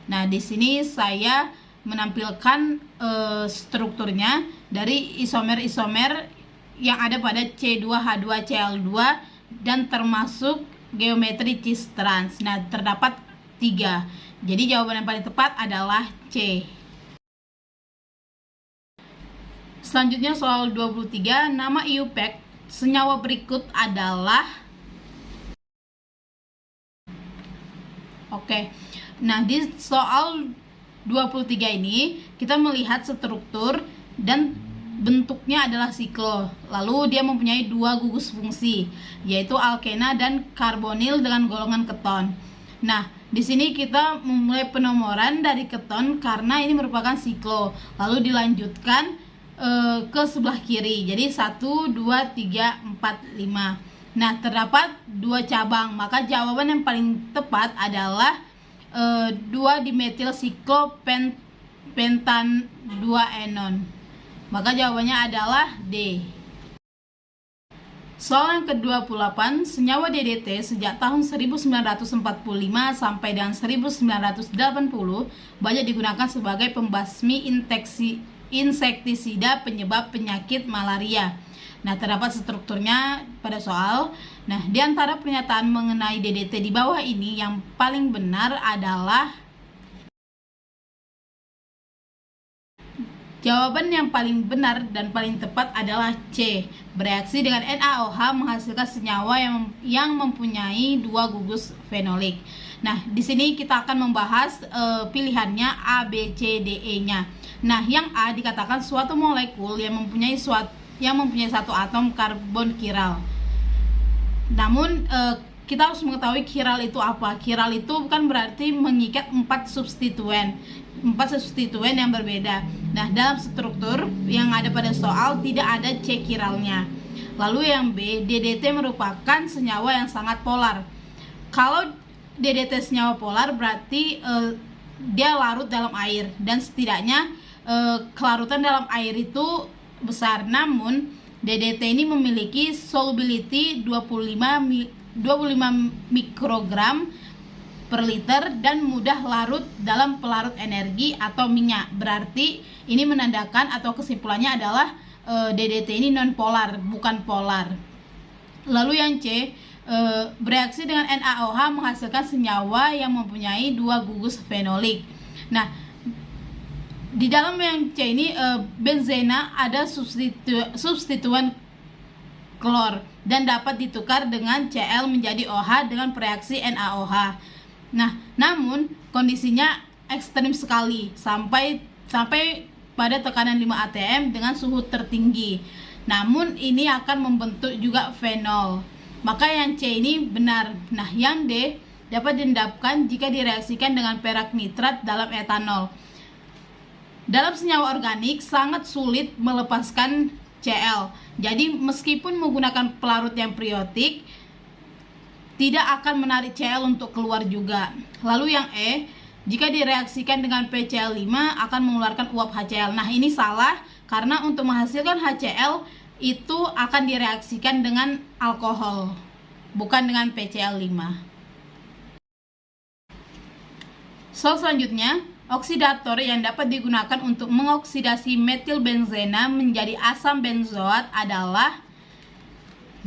Nah, di sini saya menampilkan strukturnya dari isomer-isomer yang ada pada C2H2Cl2 dan termasuk geometri cis trans. Nah, terdapat 3. Jadi jawaban yang paling tepat adalah C. Selanjutnya soal 23, nama IUPAC senyawa berikut adalah... Nah, di soal 23 ini kita melihat struktur dan bentuknya adalah siklo. Lalu dia mempunyai 2 gugus fungsi, yaitu alkena dan karbonil dengan golongan keton. Nah, di sini kita memulai penomoran dari keton karena ini merupakan siklo. Lalu dilanjutkan ke sebelah kiri. Jadi 1, 2, 3, 4, 5. Nah, terdapat 2 cabang. Maka jawaban yang paling tepat adalah 2 dimetil siklopentan 2 enon. Maka jawabannya adalah D. Soal yang ke-28, senyawa DDT sejak tahun 1945 sampai dengan 1980 banyak digunakan sebagai pembasmi insektisida penyebab penyakit malaria. Nah, terdapat strukturnya pada soal. Nah, di antara pernyataan mengenai DDT di bawah ini yang paling benar adalah jawaban yang paling benar dan paling tepat adalah C. Bereaksi dengan NaOH menghasilkan senyawa yang mempunyai 2 gugus fenolik. Nah, di sini kita akan membahas pilihannya A, B, C, D, E-nya. Nah, yang A dikatakan suatu molekul yang mempunyai satu atom karbon chiral. Namun kita harus mengetahui chiral itu apa. Chiral itu bukan berarti mengikat 4 substituen yang berbeda. Nah, dalam struktur yang ada pada soal tidak ada C chiralnya. Lalu yang B, DDT merupakan senyawa yang sangat polar. Kalau DDT senyawa polar berarti dia larut dalam air, dan setidaknya kelarutan dalam air itu besar. Namun DDT ini memiliki solubility 25 mikrogram per liter dan mudah larut dalam pelarut energi atau minyak. Berarti ini menandakan atau kesimpulannya adalah DDT ini non polar, bukan polar. Lalu yang C, bereaksi dengan NaOH menghasilkan senyawa yang mempunyai 2 gugus fenolik. Nah, di dalam yang C ini benzena ada substituen klor dan dapat ditukar dengan Cl menjadi OH dengan reaksi NaOH. Nah, namun kondisinya ekstrim sekali sampai pada tekanan 5 atm dengan suhu tertinggi. Namun ini akan membentuk juga fenol. Maka yang C ini benar. Nah, yang D dapat diendapkan jika direaksikan dengan perak nitrat dalam etanol. Dalam senyawa organik sangat sulit melepaskan Cl. Jadi meskipun menggunakan pelarut yang periotik, tidak akan menarik Cl untuk keluar juga. Lalu yang E, jika direaksikan dengan PCl5 akan mengeluarkan uap HCl. Nah, ini salah karena untuk menghasilkan HCl itu akan direaksikan dengan alkohol, bukan dengan PCl5. Soal selanjutnya, oksidator yang dapat digunakan untuk mengoksidasi metilbenzena menjadi asam benzoat adalah,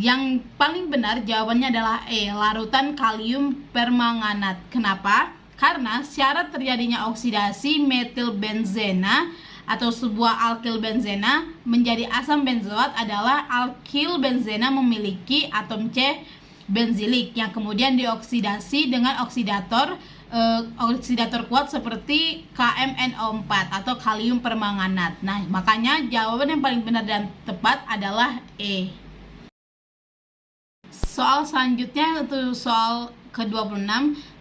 yang paling benar jawabannya adalah E, larutan kalium permanganat. Kenapa? Karena syarat terjadinya oksidasi metilbenzena atau sebuah alkil benzena menjadi asam benzoat adalah alkil benzena memiliki atom C benzilik yang kemudian dioksidasi dengan oksidator kuat seperti KMNO4 atau kalium permanganat. Nah, makanya jawaban yang paling benar dan tepat adalah E. Soal selanjutnya itu soal ke-26.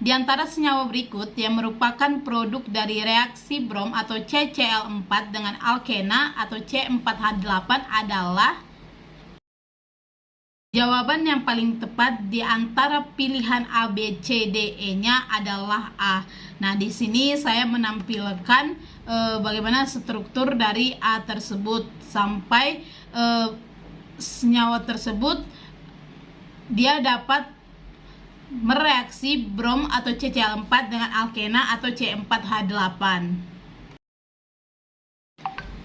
Di antara senyawa berikut yang merupakan produk dari reaksi brom atau CCl4 dengan alkena atau C4H8 adalah, jawaban yang paling tepat di antara pilihan A, B, C, D, E-nya adalah A. Nah, di sini saya menampilkan bagaimana struktur dari A tersebut sampai senyawa tersebut dia dapat mereaksi brom atau CCl4 dengan alkena atau C4H8.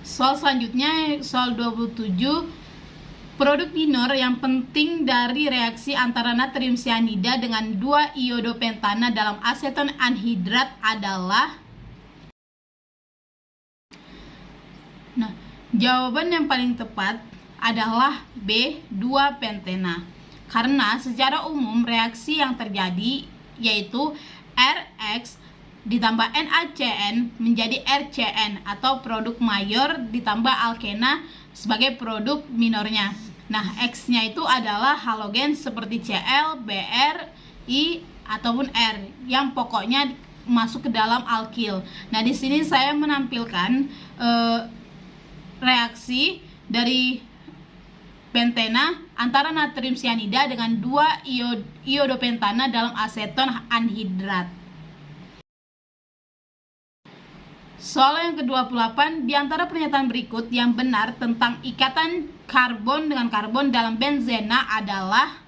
Soal selanjutnya, soal 27. Produk minor yang penting dari reaksi antara natrium cyanida dengan 2 iodopentana dalam aseton anhidrat adalah, nah, jawaban yang paling tepat adalah B, 2 pentena. Karena secara umum reaksi yang terjadi yaitu RX ditambah NaCN menjadi RCN atau produk mayor ditambah alkena sebagai produk minornya. Nah, X-nya itu adalah halogen seperti Cl, Br, I ataupun R yang pokoknya masuk ke dalam alkil. Nah, di sini saya menampilkan reaksi dari pentena antara natrium cyanida dengan 2 iodopentana dalam aseton anhidrat. Soal yang ke-28, di antara pernyataan berikut yang benar tentang ikatan karbon dengan karbon dalam benzena adalah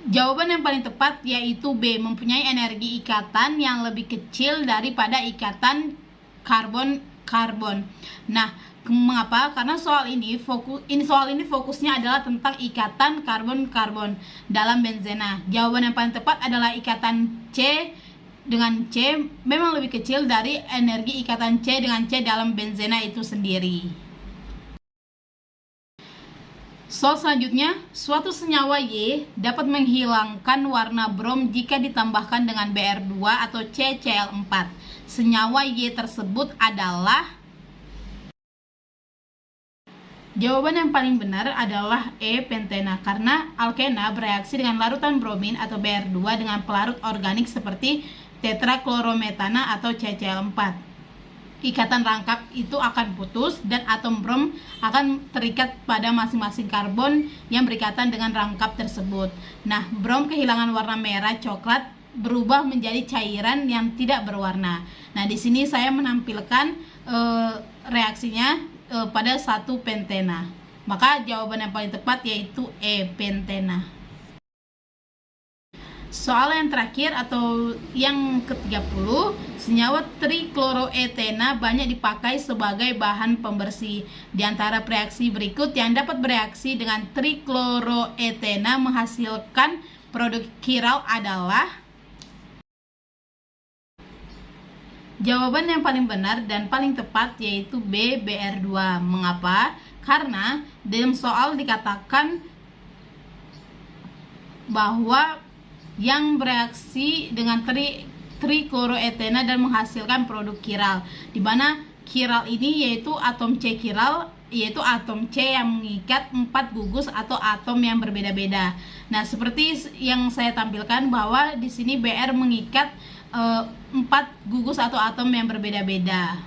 jawaban yang paling tepat yaitu B, mempunyai energi ikatan yang lebih kecil daripada ikatan karbon-karbon. Nah, mengapa? Karena soal ini fokusnya adalah tentang ikatan karbon-karbon dalam benzena. Jawaban yang paling tepat adalah ikatan C dengan C memang lebih kecil dari energi ikatan C dengan C dalam benzena itu sendiri. Soal selanjutnya, suatu senyawa Y dapat menghilangkan warna brom jika ditambahkan dengan Br2 atau CCl4. Senyawa Y tersebut adalah... Jawaban yang paling benar adalah E, pentena, karena alkena bereaksi dengan larutan bromin atau Br2 dengan pelarut organik seperti tetraklorometana atau CCl4. Ikatan rangkap itu akan putus dan atom brom akan terikat pada masing-masing karbon yang berikatan dengan rangkap tersebut. Nah, brom kehilangan warna merah coklat berubah menjadi cairan yang tidak berwarna. Nah, di sini saya menampilkan reaksinya pada satu pentena. Maka jawaban yang paling tepat yaitu E, pentena. Soal yang terakhir atau yang ke-30, senyawa trikloroetena banyak dipakai sebagai bahan pembersih. Di antara reaksi berikut yang dapat bereaksi dengan trikloroetena menghasilkan produk kiral adalah... Jawaban yang paling benar dan paling tepat yaitu B, Br2. Mengapa? Karena dalam soal dikatakan bahwa yang bereaksi dengan trikloroetena dan menghasilkan produk kiral, di mana kiral ini yaitu atom C kiral, yaitu atom C yang mengikat 4 gugus atau atom yang berbeda-beda. Nah, seperti yang saya tampilkan bahwa di sini Br mengikat 4 gugus atau atom yang berbeda-beda.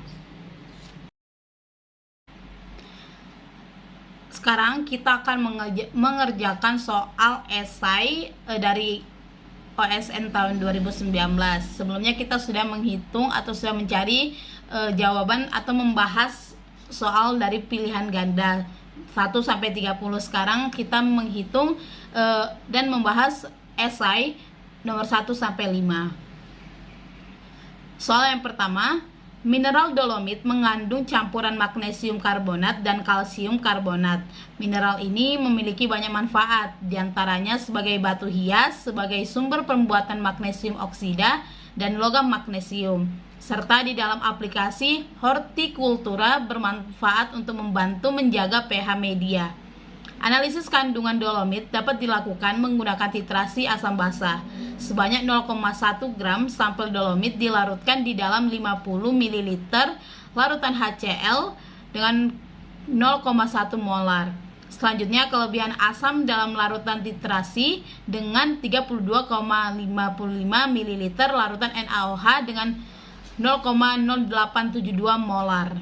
Sekarang kita akan mengerjakan soal esai dari OSN tahun 2019. Sebelumnya kita sudah menghitung atau sudah mencari jawaban atau membahas soal dari pilihan ganda 1 sampai 30. Sekarang kita menghitung dan membahas esai nomor 1 sampai 5. Soal yang pertama, mineral dolomit mengandung campuran magnesium karbonat dan kalsium karbonat. Mineral ini memiliki banyak manfaat, diantaranya sebagai batu hias, sebagai sumber pembuatan magnesium oksida dan logam magnesium, serta di dalam aplikasi hortikultura bermanfaat untuk membantu menjaga pH media. Analisis kandungan dolomit dapat dilakukan menggunakan titrasi asam basa. Sebanyak 0,1 gram sampel dolomit dilarutkan di dalam 50 ml larutan HCl dengan 0,1 molar. Selanjutnya, kelebihan asam dalam larutan titrasi dengan 32,55 ml larutan NaOH dengan 0,0872 molar.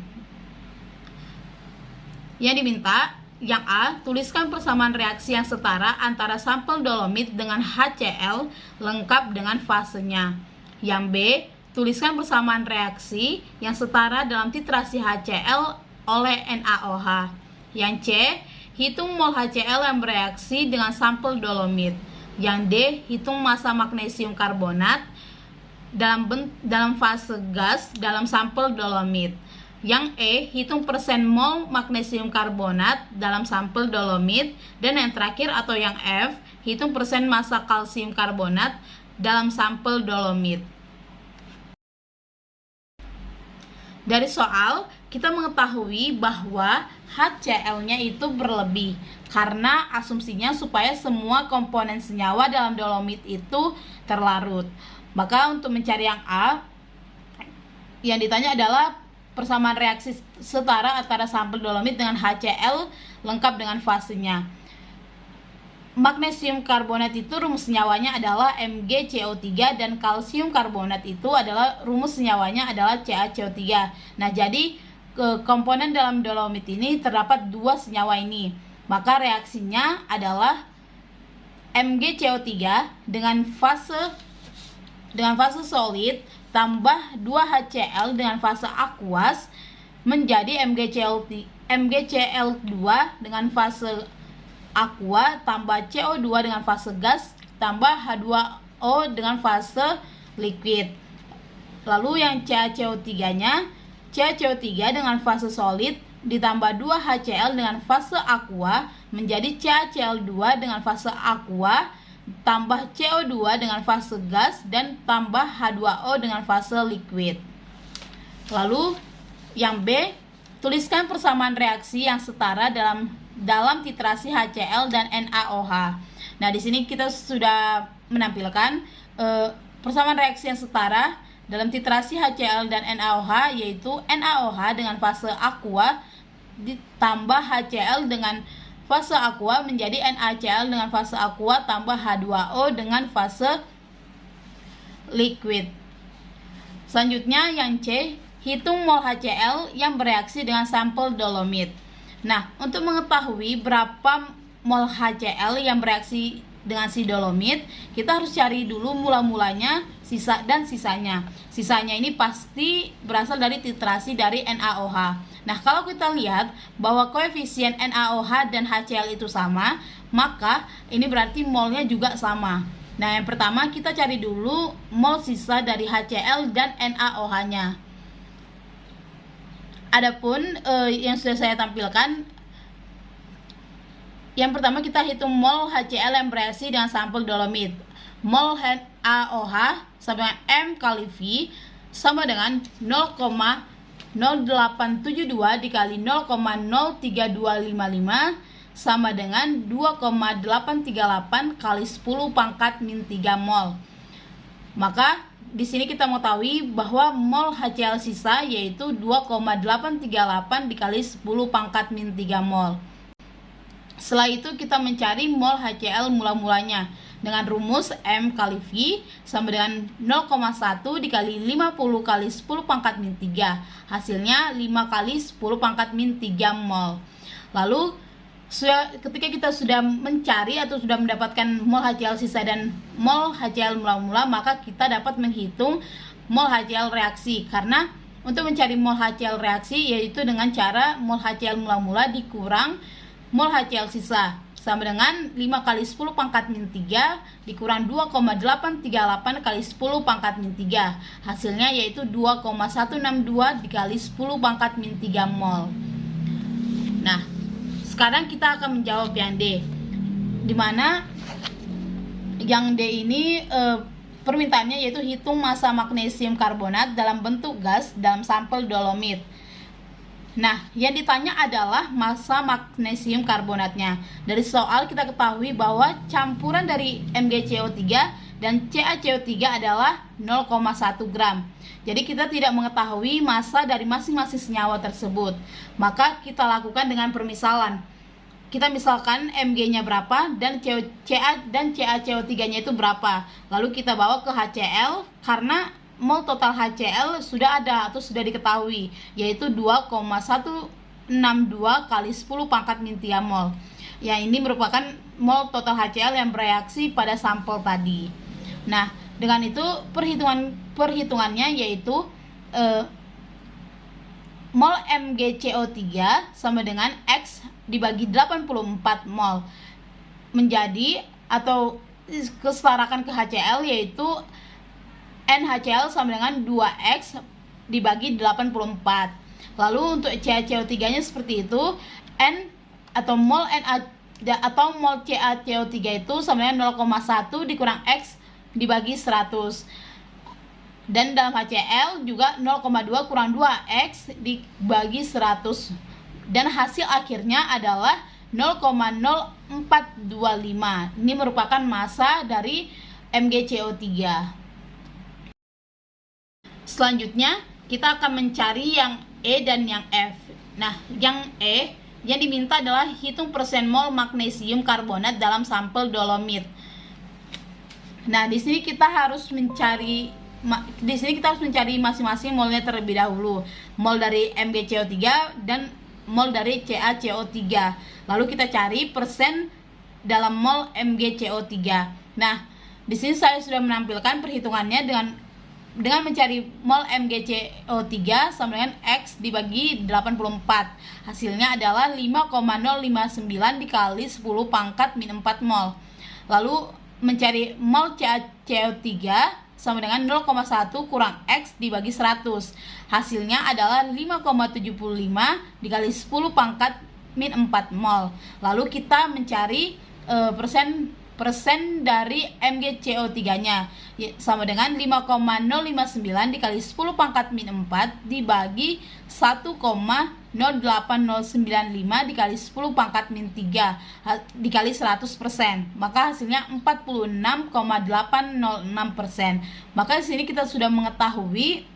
Yang diminta, yang A, tuliskan persamaan reaksi yang setara antara sampel dolomit dengan HCl lengkap dengan fasenya. Yang B, tuliskan persamaan reaksi yang setara dalam titrasi HCl oleh NaOH. Yang C, hitung mol HCl yang bereaksi dengan sampel dolomit. Yang D, hitung massa magnesium karbonat dalam fase gas dalam sampel dolomit. Yang E, hitung persen mol magnesium karbonat dalam sampel dolomit. Dan yang terakhir atau yang F, hitung persen massa kalsium karbonat dalam sampel dolomit. Dari soal, kita mengetahui bahwa HCl-nya itu berlebih karena asumsinya supaya semua komponen senyawa dalam dolomit itu terlarut. Maka untuk mencari yang A, yang ditanya adalah persamaan reaksi setara antara sampel dolomit dengan HCl lengkap dengan fasenya. Magnesium karbonat itu rumus senyawanya adalah MgCO3 dan kalsium karbonat itu adalah rumus senyawanya adalah CaCO3. Nah, jadi komponen dalam dolomit ini terdapat 2 senyawa ini. Maka reaksinya adalah MgCO3 dengan fase solid tambah 2HCl dengan fase aquas menjadi MgCl2 dengan fase aqua tambah CO2 dengan fase gas tambah H2O dengan fase liquid. Lalu yang CaCO3-nya, CaCO3 dengan fase solid ditambah 2HCl dengan fase aqua menjadi CaCl2 dengan fase aqua tambah CO2 dengan fase gas dan tambah H2O dengan fase liquid. Lalu yang B, tuliskan persamaan reaksi yang setara dalam titrasi HCl dan NaOH. Nah, di sini kita sudah menampilkan persamaan reaksi yang setara dalam titrasi HCl dan NaOH, yaitu NaOH dengan fase aqua ditambah HCl dengan fase aqua menjadi NaCl dengan fase aqua tambah H2O dengan fase liquid. Selanjutnya yang C, hitung mol HCl yang bereaksi dengan sampel dolomit. Nah, untuk mengetahui berapa mol HCl yang bereaksi dengan si dolomit, kita harus cari dulu mula-mulanya, sisa dan sisanya. Sisanya ini pasti berasal dari titrasi dari NaOH. Nah, kalau kita lihat bahwa koefisien NaOH dan HCl itu sama, maka ini berarti molnya juga sama. Nah, yang pertama kita cari dulu mol sisa dari HCl dan NaOH-nya. Adapun yang sudah saya tampilkan, yang pertama kita hitung mol HCl yang bereaksi dengan sampel dolomit. Mol NaOH sama dengan M kali V sama dengan 0,0872 dikali 0,03255 sama dengan 2,838 kali 10 pangkat min 3 mol. Maka di sini kita mau tahu bahwa mol HCl sisa yaitu 2,838 dikali 10 pangkat min 3 mol. Setelah itu kita mencari mol HCl mula-mulanya dengan rumus M kali V sama dengan 0,1 dikali 50 kali 10 pangkat min 3. Hasilnya 5 kali 10 pangkat min 3 mol. Lalu ketika kita sudah mencari atau sudah mendapatkan mol HCl sisa dan mol HCl mula-mula, maka kita dapat menghitung mol HCl reaksi. Karena untuk mencari mol HCl reaksi yaitu dengan cara mol HCl mula-mula dikurang mol HCl sisa sama dengan 5 kali 10 pangkat min 3 dikurang 2,838 kali 10 pangkat min 3. Hasilnya yaitu 2,162 dikali 10 pangkat min 3 mol. Nah, sekarang kita akan menjawab yang D, dimana yang D ini permintaannya yaitu hitung massa magnesium karbonat dalam bentuk gas dalam sampel dolomit. Nah, yang ditanya adalah massa magnesium karbonatnya. Dari soal kita ketahui bahwa campuran dari MgCO3 dan CaCO3 adalah 0,1 gram. Jadi kita tidak mengetahui massa dari masing-masing senyawa tersebut. Maka kita lakukan dengan permisalan. Kita misalkan Mg-nya berapa dan Ca dan CaCO3-nya itu berapa. Lalu kita bawa ke HCl karena mol total HCl sudah ada atau sudah diketahui, yaitu 2,162 kali 10 pangkat min 3 mol. Yang ini merupakan mol total HCl yang bereaksi pada sampel tadi. Nah, dengan itu perhitungannya yaitu mol MgCO3 sama dengan X dibagi 84 mol menjadi atau kesetarakan ke HCl yaitu NHCl sama dengan 2X dibagi 84. Lalu untuk CaCO3-nya seperti itu, N atau mol CaCO3 itu sama dengan 0,1 dikurang X dibagi 100. Dan dalam HCl juga 0,2 kurang 2X dibagi 100. Dan hasil akhirnya adalah 0,0425. Ini merupakan massa dari MgCO3. Selanjutnya kita akan mencari yang E dan yang F. Nah, yang E yang diminta adalah hitung persen mol magnesium karbonat dalam sampel dolomit. Nah, di sini kita harus mencari masing-masing molnya terlebih dahulu. Mol dari MgCO3 dan mol dari CaCO3. Lalu kita cari persen dalam mol MgCO3. Nah, di sini saya sudah menampilkan perhitungannya dengan dengan mencari mol MgCO3 sama dengan X dibagi 84. Hasilnya adalah 5,059 dikali 10 pangkat min 4 mol. Lalu mencari mol CaCO3 sama dengan 0,1 kurang X dibagi 100. Hasilnya adalah 5,75 dikali 10 pangkat min 4 mol. Lalu kita mencari persen dari MgCO3-nya sama dengan 5,059 dikali 10 pangkat min 4 dibagi 1,08095 dikali 10 pangkat min 3 dikali 100%. Maka hasilnya 46,806%. Maka di sini kita sudah mengetahui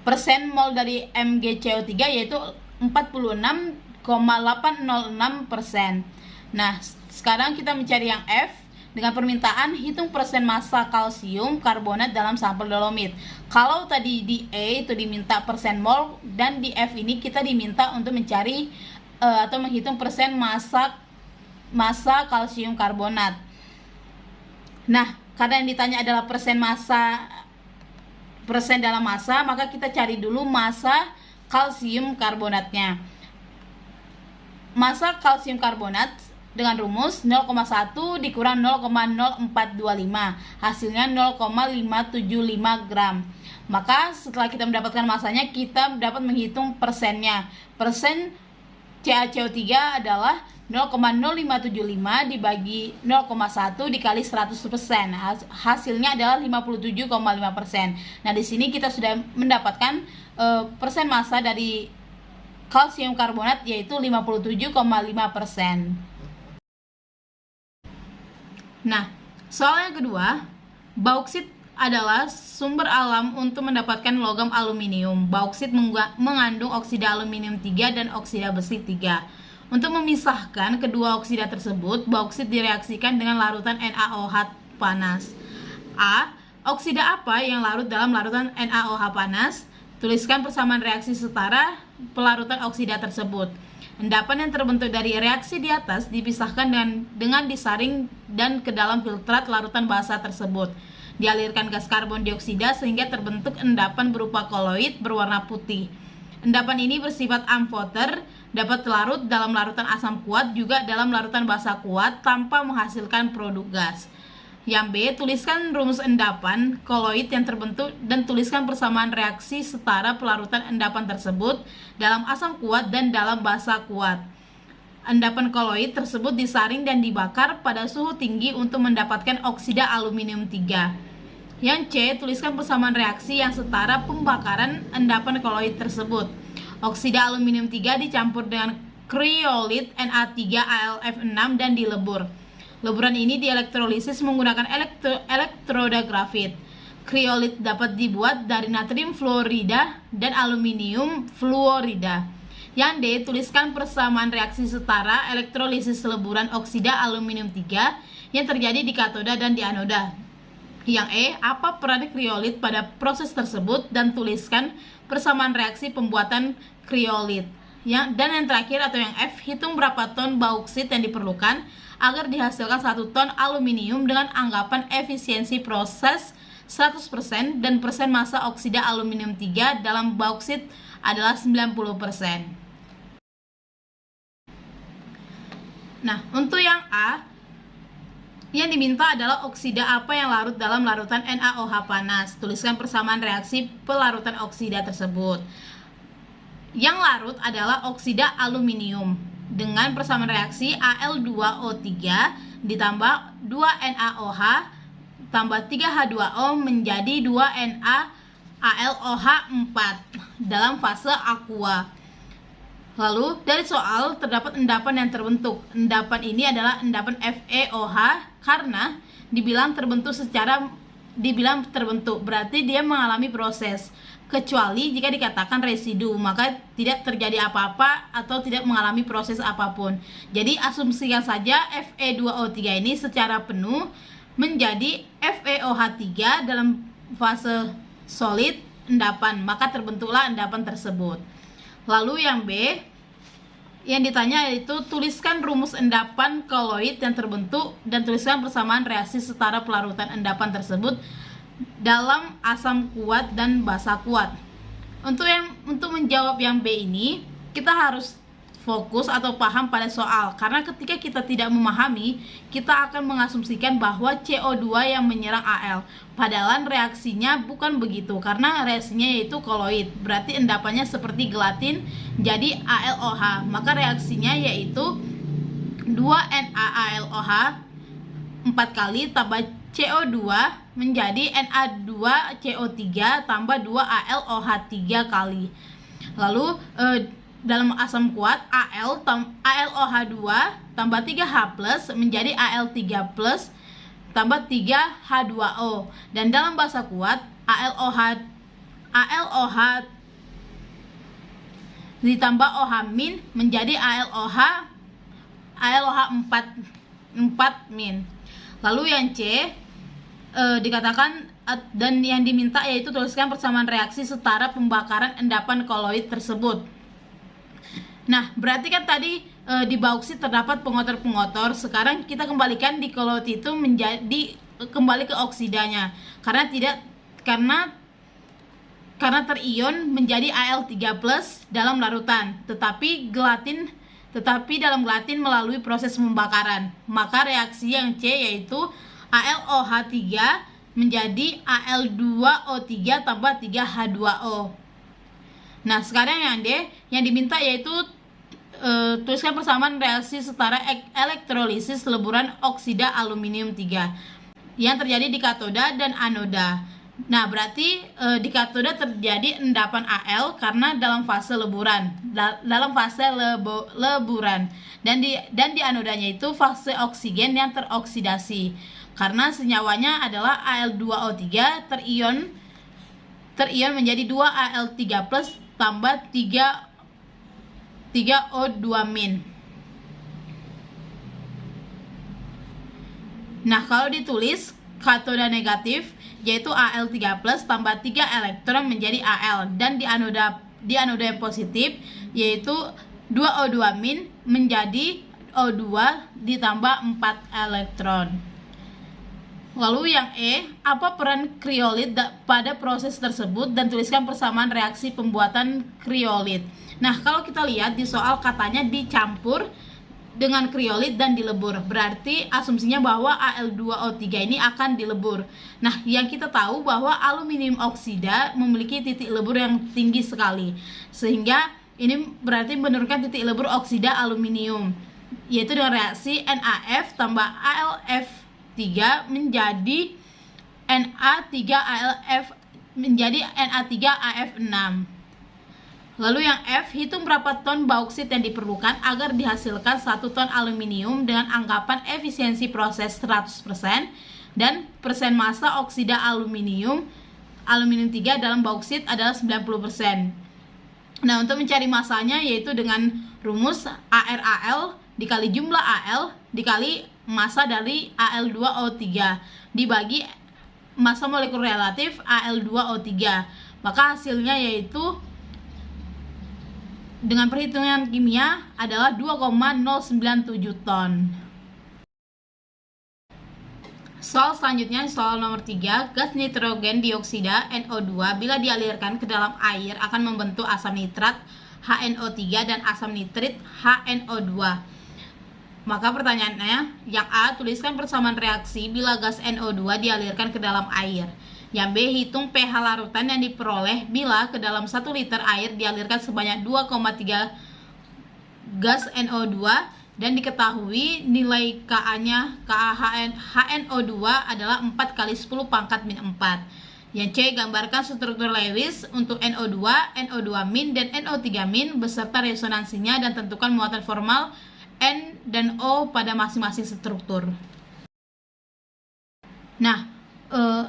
persen mol dari MgCO3 yaitu 46,806%. Nah, sekarang kita mencari yang F dengan permintaan hitung persen massa kalsium karbonat dalam sampel dolomit. Kalau tadi di E itu diminta persen mol, dan di F ini kita diminta untuk mencari atau menghitung persen massa kalsium karbonat. Nah, karena yang ditanya adalah persen dalam massa, maka kita cari dulu massa kalsium karbonatnya. Massa kalsium karbonat dengan rumus 0,1 dikurang 0,0425, hasilnya 0,575 gram. Maka setelah kita mendapatkan masanya, kita dapat menghitung persennya. Persen CaCO3 adalah 0,0575 dibagi 0,1 dikali 100%. Hasilnya adalah 57,5%. Nah, di sini kita sudah mendapatkan persen massa dari kalsium karbonat yaitu 57,5%. Nah, soal yang kedua, bauksit adalah sumber alam untuk mendapatkan logam aluminium. Bauksit mengandung oksida aluminium 3 dan oksida besi 3. Untuk memisahkan kedua oksida tersebut, bauksit direaksikan dengan larutan NaOH panas. A. Oksida apa yang larut dalam larutan NaOH panas? Tuliskan persamaan reaksi setara pelarutan oksida tersebut. Endapan yang terbentuk dari reaksi di atas dipisahkan dengan disaring dan ke dalam filtrat larutan basa tersebut. Dialirkan gas karbon dioksida sehingga terbentuk endapan berupa koloid berwarna putih. Endapan ini bersifat amfoter, dapat larut dalam larutan asam kuat juga dalam larutan basa kuat tanpa menghasilkan produk gas. Yang B, tuliskan rumus endapan koloid yang terbentuk dan tuliskan persamaan reaksi setara pelarutan endapan tersebut dalam asam kuat dan dalam basa kuat. Endapan koloid tersebut disaring dan dibakar pada suhu tinggi untuk mendapatkan oksida aluminium 3. Yang C, tuliskan persamaan reaksi yang setara pembakaran endapan koloid tersebut. Oksida aluminium 3 dicampur dengan kriolit Na3AlF6 dan dilebur. Leburan ini dielektrolisis menggunakan elektroda grafit. Kriolit dapat dibuat dari natrium fluorida dan aluminium fluorida. Yang D, tuliskan persamaan reaksi setara elektrolisis leburan oksida aluminium 3 yang terjadi di katoda dan di anoda. Yang E, apa peran kriolit pada proses tersebut dan tuliskan persamaan reaksi pembuatan kriolit. Dan yang terakhir atau yang F, hitung berapa ton bauksit yang diperlukan agar dihasilkan 1 ton aluminium dengan anggapan efisiensi proses 100% dan persen massa oksida aluminium 3 dalam bauksit adalah 90%. Nah, untuk yang A, yang diminta adalah oksida apa yang larut dalam larutan NaOH panas. Tuliskan persamaan reaksi pelarutan oksida tersebut. Yang larut adalah oksida aluminium dengan persamaan reaksi Al2O3 ditambah 2NaOH tambah 3H2O menjadi 2NaAlOH4 dalam fase aqua. Lalu dari soal terdapat endapan yang terbentuk. Endapan ini adalah endapan FeOH karena dibilang terbentuk berarti dia mengalami proses. Kecuali jika dikatakan residu, maka tidak terjadi apa-apa atau tidak mengalami proses apapun. Jadi asumsikan saja Fe2O3 ini secara penuh menjadi FeOH3 dalam fase solid endapan, maka terbentuklah endapan tersebut. Lalu yang B, yang ditanya yaitu tuliskan rumus endapan koloid yang terbentuk dan tuliskan persamaan reaksi setara pelarutan endapan tersebut dalam asam kuat dan basa kuat. Untuk menjawab yang B ini, kita harus fokus atau paham pada soal, karena ketika kita tidak memahami, kita akan mengasumsikan bahwa CO2 yang menyerang Al. Padahal reaksinya bukan begitu, karena reaksinya yaitu koloid, berarti endapannya seperti gelatin jadi AlOH. Maka reaksinya yaitu 2NaAlOH 4 kali tambah CO2 menjadi Na2CO3 tambah 2AlOH 3 kali. Lalu dalam asam kuat AlOH 2 tambah 3H+ menjadi Al3+ tambah 3H2O. Dan dalam basa kuat AlOH ditambah OH- menjadi AlOH 4-. Lalu yang C dikatakan dan yang diminta yaitu tuliskan persamaan reaksi setara pembakaran endapan koloid tersebut. Nah, berarti kan tadi di bauksit terdapat pengotor-pengotor. Sekarang kita kembalikan di koloid itu menjadi kembali ke oksidanya. Karena terion menjadi Al3+ dalam larutan, tetapi dalam gelatin melalui proses pembakaran. Maka reaksi yang C yaitu AlOH 3 menjadi Al2O3 tambah 3H2O. Nah, sekarang yang D, yang diminta yaitu tuliskan persamaan reaksi setara elektrolisis leburan oksida aluminium 3 yang terjadi di katoda dan anoda. Nah, berarti di katoda terjadi endapan Al karena dalam fase leburan, dan di anodanya itu fase oksigen yang teroksidasi karena senyawanya adalah Al2O3 terion menjadi 2Al3+ tambah 3O2-. Nah, kalau ditulis katoda negatif yaitu Al3+ tambah 3 elektron menjadi Al, dan di anoda yang positif yaitu 2O2- menjadi O2 ditambah 4 elektron. Lalu yang E, apa peran kriolit pada proses tersebut, dan tuliskan persamaan reaksi pembuatan kriolit. Nah, kalau kita lihat di soal katanya dicampur dengan kriolit dan dilebur, berarti asumsinya bahwa Al2O3 ini akan dilebur. Nah, yang kita tahu bahwa aluminium oksida memiliki titik lebur yang tinggi sekali, sehingga ini berarti menurunkan titik lebur oksida aluminium, yaitu dengan reaksi NaF tambah AlF3 menjadi Na3AlF menjadi Na3AF6. Lalu yang F, hitung berapa ton bauksit yang diperlukan agar dihasilkan 1 ton aluminium dengan anggapan efisiensi proses 100% dan persen massa oksida aluminium 3 dalam bauksit adalah 90%. Nah, untuk mencari massanya yaitu dengan rumus ArAl dikali jumlah Al dikali massa dari Al2O3 dibagi massa molekul relatif Al2O3. Maka hasilnya yaitu dengan perhitungan kimia adalah 2,097 ton. Soal selanjutnya, soal nomor 3, gas nitrogen dioksida NO2 bila dialirkan ke dalam air akan membentuk asam nitrat HNO3 dan asam nitrit HNO2. Maka pertanyaannya, yang A, tuliskan persamaan reaksi bila gas NO2 dialirkan ke dalam air. Yang B, hitung pH larutan yang diperoleh bila ke dalam 1 liter air dialirkan sebanyak 2,3 gas NO2 dan diketahui nilai Ka-nya HNO2 adalah 4 kali 10 pangkat min 4. Yang C, gambarkan struktur Lewis untuk NO2, NO2- dan NO3- beserta resonansinya dan tentukan muatan formal N dan O pada masing-masing struktur. Nah,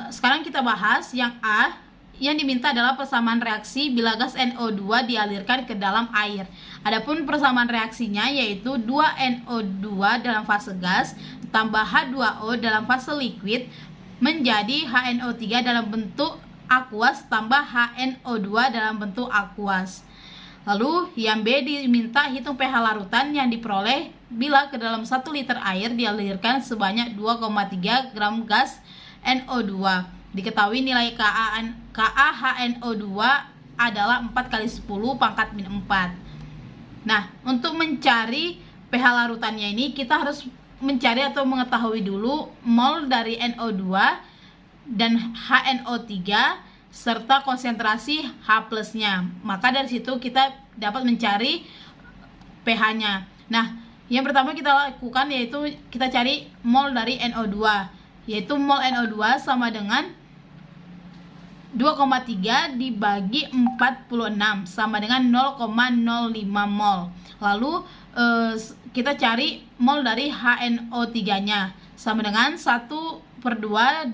sekarang kita bahas yang A, yang diminta adalah persamaan reaksi bila gas NO2 dialirkan ke dalam air. Adapun persamaan reaksinya yaitu 2NO2 dalam fase gas tambah H2O dalam fase liquid menjadi HNO3 dalam bentuk aquas tambah HNO2 dalam bentuk aquas. Lalu yang B, diminta hitung pH larutan yang diperoleh bila ke dalam 1 liter air dialirkan sebanyak 2,3 gram gas NO2. Diketahui nilai KaHNO2 adalah 4 kali 10 pangkat min 4. Nah, untuk mencari pH larutannya ini kita harus mencari atau mengetahui dulu mol dari NO2 dan HNO3 serta konsentrasi H plusnya. Maka dari situ kita dapat mencari pH-nya. Nah, yang pertama kita lakukan yaitu kita cari mol dari NO2, yaitu mol NO2 sama dengan 2,3 dibagi 46 sama dengan 0,05 mol. Lalu kita cari mol dari HNO3-nya sama dengan 1/2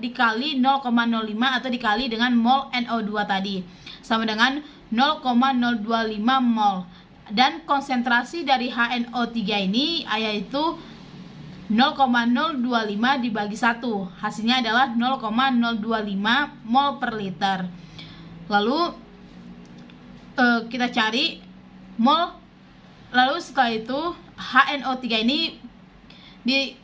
dikali 0,05 atau dikali dengan mol NO2 tadi sama dengan 0,025 mol. Dan konsentrasi dari HNO3 ini yaitu 0,025 dibagi 1, hasilnya adalah 0,025 mol per liter. Lalu kita cari mol, lalu setelah itu HNO3 ini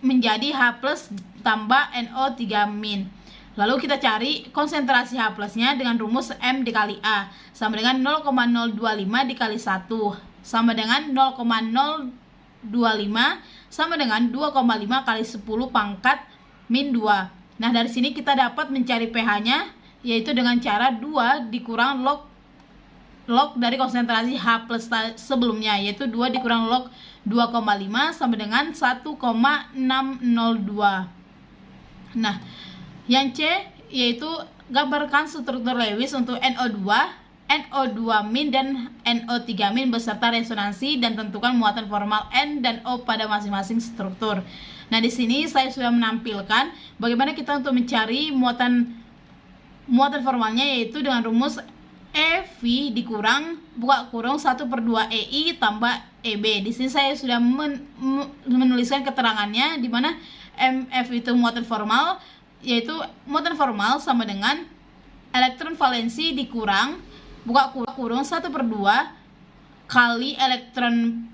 menjadi H plus tambah NO3 min. Lalu kita cari konsentrasi H plusnya dengan rumus M dikali A sama dengan 0,025 dikali 1 sama dengan 0,025 sama dengan 2,5 kali 10 pangkat min 2. Nah, dari sini kita dapat mencari pH-nya yaitu dengan cara 2 dikurang log dari konsentrasi H plus sebelumnya, yaitu 2 dikurang log 2,5 sama dengan 1,602. Nah, yang C yaitu gambarkan struktur Lewis untuk NO2, NO2 min dan NO3 min beserta resonansi dan tentukan muatan formal N dan O pada masing-masing struktur. Nah, di sini saya sudah menampilkan bagaimana kita untuk mencari muatan formalnya, yaitu dengan rumus EV dikurang buka kurung 1/2 EI tambah EB. Di sini saya sudah menuliskan keterangannya di mana MF itu muatan formal, yaitu muatan formal sama dengan elektron valensi dikurang buka kurung 1/2 kali elektron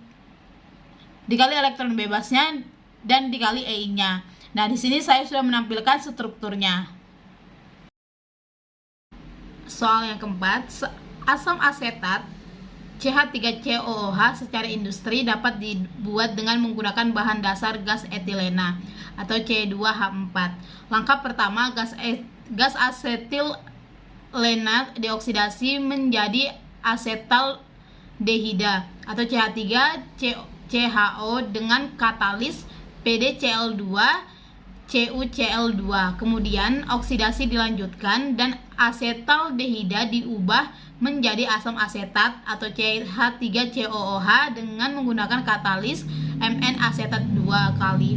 bebasnya dan dikali EI-nya. Nah, di sini saya sudah menampilkan strukturnya. Soal yang keempat, asam asetat CH3COOH secara industri dapat dibuat dengan menggunakan bahan dasar gas etilena atau C2H4. Langkah pertama, gas asetilena dioksidasi menjadi asetaldehida atau CH3CHO dengan katalis PdCl2 CuCl2. Kemudian oksidasi dilanjutkan dan asetaldehida diubah menjadi asam asetat atau CH3COOH dengan menggunakan katalis Mn asetat 2 kali.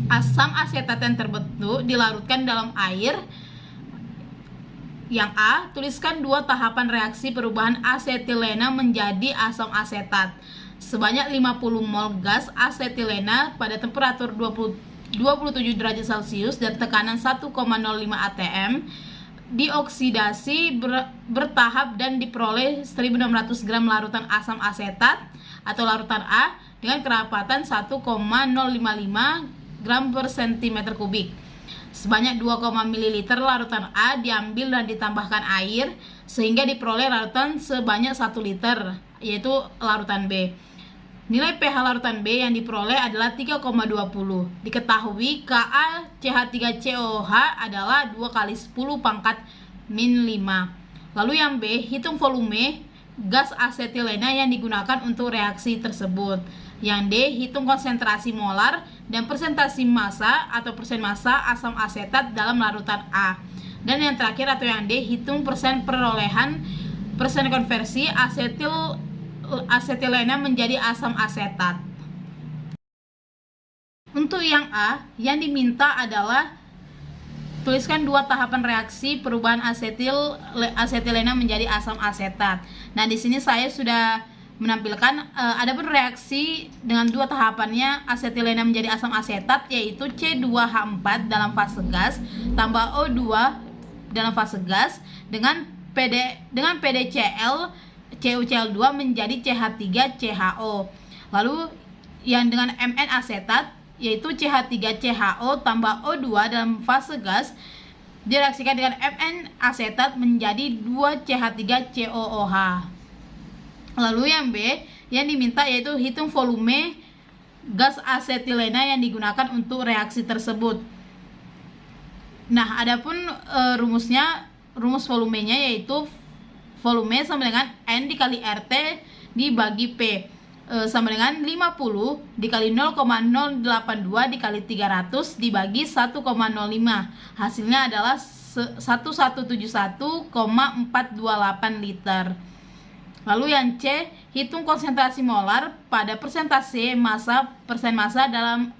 Asam asetat yang terbentuk dilarutkan dalam air. Yang A, tuliskan 2 tahapan reaksi perubahan asetilena menjadi asam asetat. Sebanyak 50 mol gas asetilena pada temperatur 27 derajat Celcius dan tekanan 1,05 atm dioksidasi bertahap dan diperoleh 1600 gram larutan asam asetat atau larutan A dengan kerapatan 1,055 gram per cm kubik. Sebanyak 2, ml larutan A diambil dan ditambahkan air sehingga diperoleh larutan sebanyak 1 liter, yaitu larutan B. Nilai pH larutan B yang diperoleh adalah 3,20. Diketahui Ka CH3COOH adalah 2 kali 10 pangkat min 5. Lalu yang B, hitung volume gas asetilena yang digunakan untuk reaksi tersebut. Yang D, hitung konsentrasi molar dan persentase massa atau persen massa asam asetat dalam larutan A. Dan yang terakhir atau yang D, hitung persen konversi asetilena menjadi asam asetat. Untuk yang A, yang diminta adalah tuliskan 2 tahapan reaksi perubahan asetilena menjadi asam asetat. Nah, di sini saya sudah menampilkan adapun reaksi dengan 2 tahapannya asetilena menjadi asam asetat, yaitu C2H4 dalam fase gas tambah O2 dalam fase gas dengan PdCl CuCl2 menjadi CH3CHO. Lalu yang dengan Mn asetat yaitu CH3CHO tambah O2 dalam fase gas direaksikan dengan Mn asetat menjadi 2CH3COOH. Lalu yang B yang diminta yaitu hitung volume gas asetilena yang digunakan untuk reaksi tersebut. Nah, adapun rumus volumenya yaitu volume sama dengan N dikali RT dibagi P, sama dengan 50 dikali 0,082 dikali 300 dibagi 1,05. Hasilnya adalah 1171,428 liter. Lalu yang C, hitung konsentrasi molar pada persentase persen massa dalam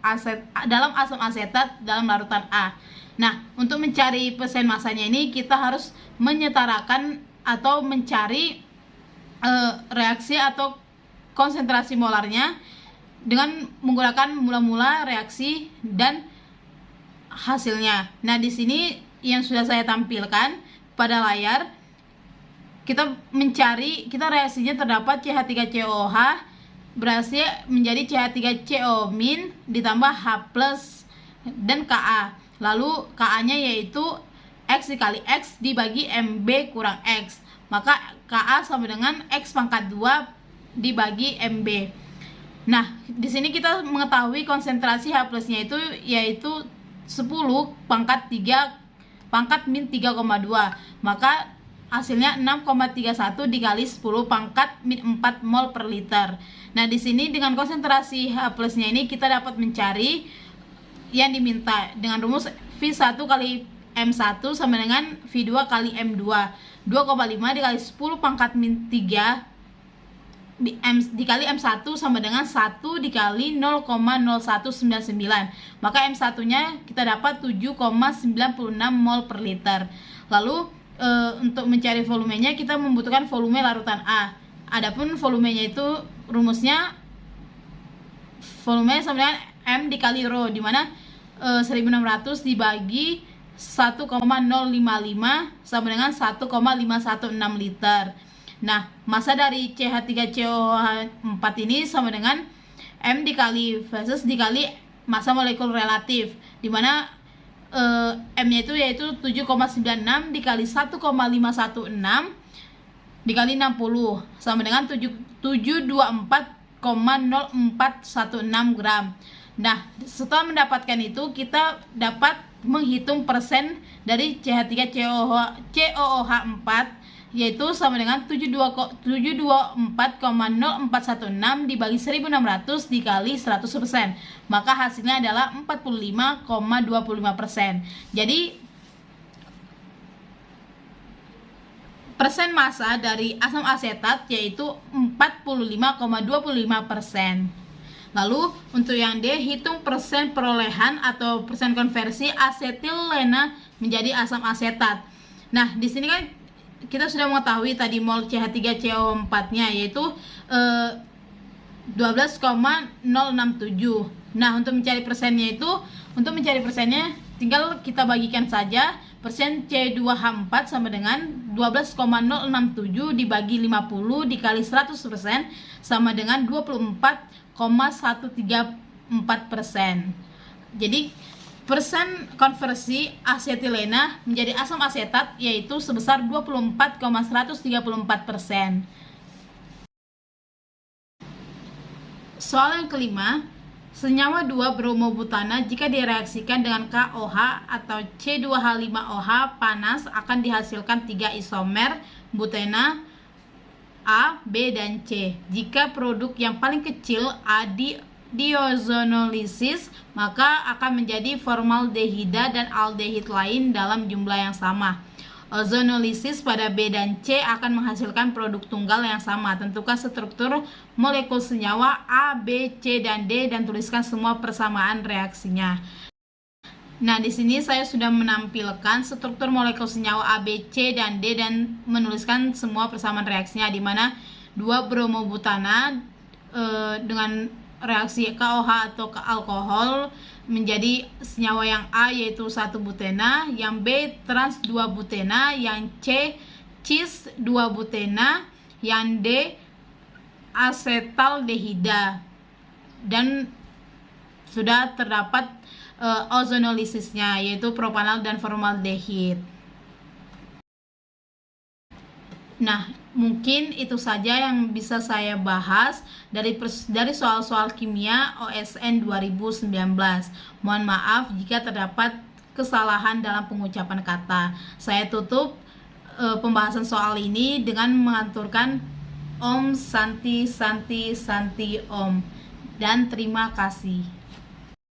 asam asetat dalam larutan A. Nah, untuk mencari persen massanya ini kita harus menyetarakan atau mencari reaksi atau konsentrasi molarnya dengan menggunakan mula-mula reaksi dan hasilnya. Nah, di sini yang sudah saya tampilkan pada layar, kita reaksinya terdapat CH3COOH berhasil menjadi CH3CO- ditambah H+ dan Ka. Lalu Ka-nya yaitu X dikali X dibagi MB kurang X. Maka Ka sama dengan X pangkat 2 dibagi MB. Nah, di sini kita mengetahui konsentrasi H+-nya itu yaitu 10 pangkat 3 pangkat min 3,2. Maka hasilnya 6,31 dikali 10 pangkat min 4 mol per liter. Nah, di sini dengan konsentrasi H+-nya ini kita dapat mencari yang diminta dengan rumus V1 kali M1 sama dengan V2 kali M2. 2,5 dikali 10 pangkat min 3 dikali M1 sama dengan 1 dikali 0,0199. Maka M1 nya kita dapat 7,96 mol per liter. Lalu untuk mencari volumenya kita membutuhkan volume larutan A. Adapun volumenya itu rumusnya volume sama dengan M dikali rho, di mana 1600 dibagi 1,055 sama dengan 1,516 liter. Nah, massa dari CH3COOH4 ini sama dengan M dikali versus dikali massa molekul relatif, di mana M-nya itu yaitu 7,96 dikali 1,516 dikali 60 sama dengan 724,0416 gram. Nah, setelah mendapatkan itu kita dapat menghitung persen dari CH3COOH4 yaitu sama dengan 724,0416 dibagi 1600 dikali 100%. Maka hasilnya adalah 45,25%. Jadi persen massa dari asam asetat yaitu 45,25%. Lalu untuk yang D, hitung persen perolehan atau persen konversi asetilena menjadi asam asetat. Nah, di sini kan kita sudah mengetahui tadi mol CH3CO4-nya yaitu 12,067. Nah, untuk mencari persennya tinggal kita bagikan saja persen C2H4 sama dengan 12,067 dibagi 50 dikali 100% sama dengan 24,134%. Jadi persen konversi asetilena menjadi asam asetat yaitu sebesar 24,134%. Soal yang kelima, senyawa 2 bromobutana jika direaksikan dengan KOH atau C2H5OH panas akan dihasilkan 3 isomer butena A, B, dan C. Jika produk yang paling kecil A diozonolisis, maka akan menjadi formaldehida dan aldehid lain dalam jumlah yang sama. Ozonolisis pada B dan C akan menghasilkan produk tunggal yang sama. Tentukan struktur molekul senyawa A, B, C, dan D dan tuliskan semua persamaan reaksinya. Nah, di sini saya sudah menampilkan struktur molekul senyawa A, B, C, dan D dan menuliskan semua persamaan reaksinya, di mana 2 bromobutana dengan reaksi KOH atau ke alkohol menjadi senyawa yang A yaitu 1 butena, yang B trans 2 butena, yang C cis 2 butena, yang D asetaldehida. Dan sudah terdapat ozonolisisnya, yaitu propanol dan formaldehid. Nah, mungkin itu saja yang bisa saya bahas dari soal-soal kimia OSN 2019. Mohon maaf jika terdapat kesalahan dalam pengucapan kata. Saya tutup pembahasan soal ini dengan mengaturkan Om Santi Santi Santi Om, dan terima kasih.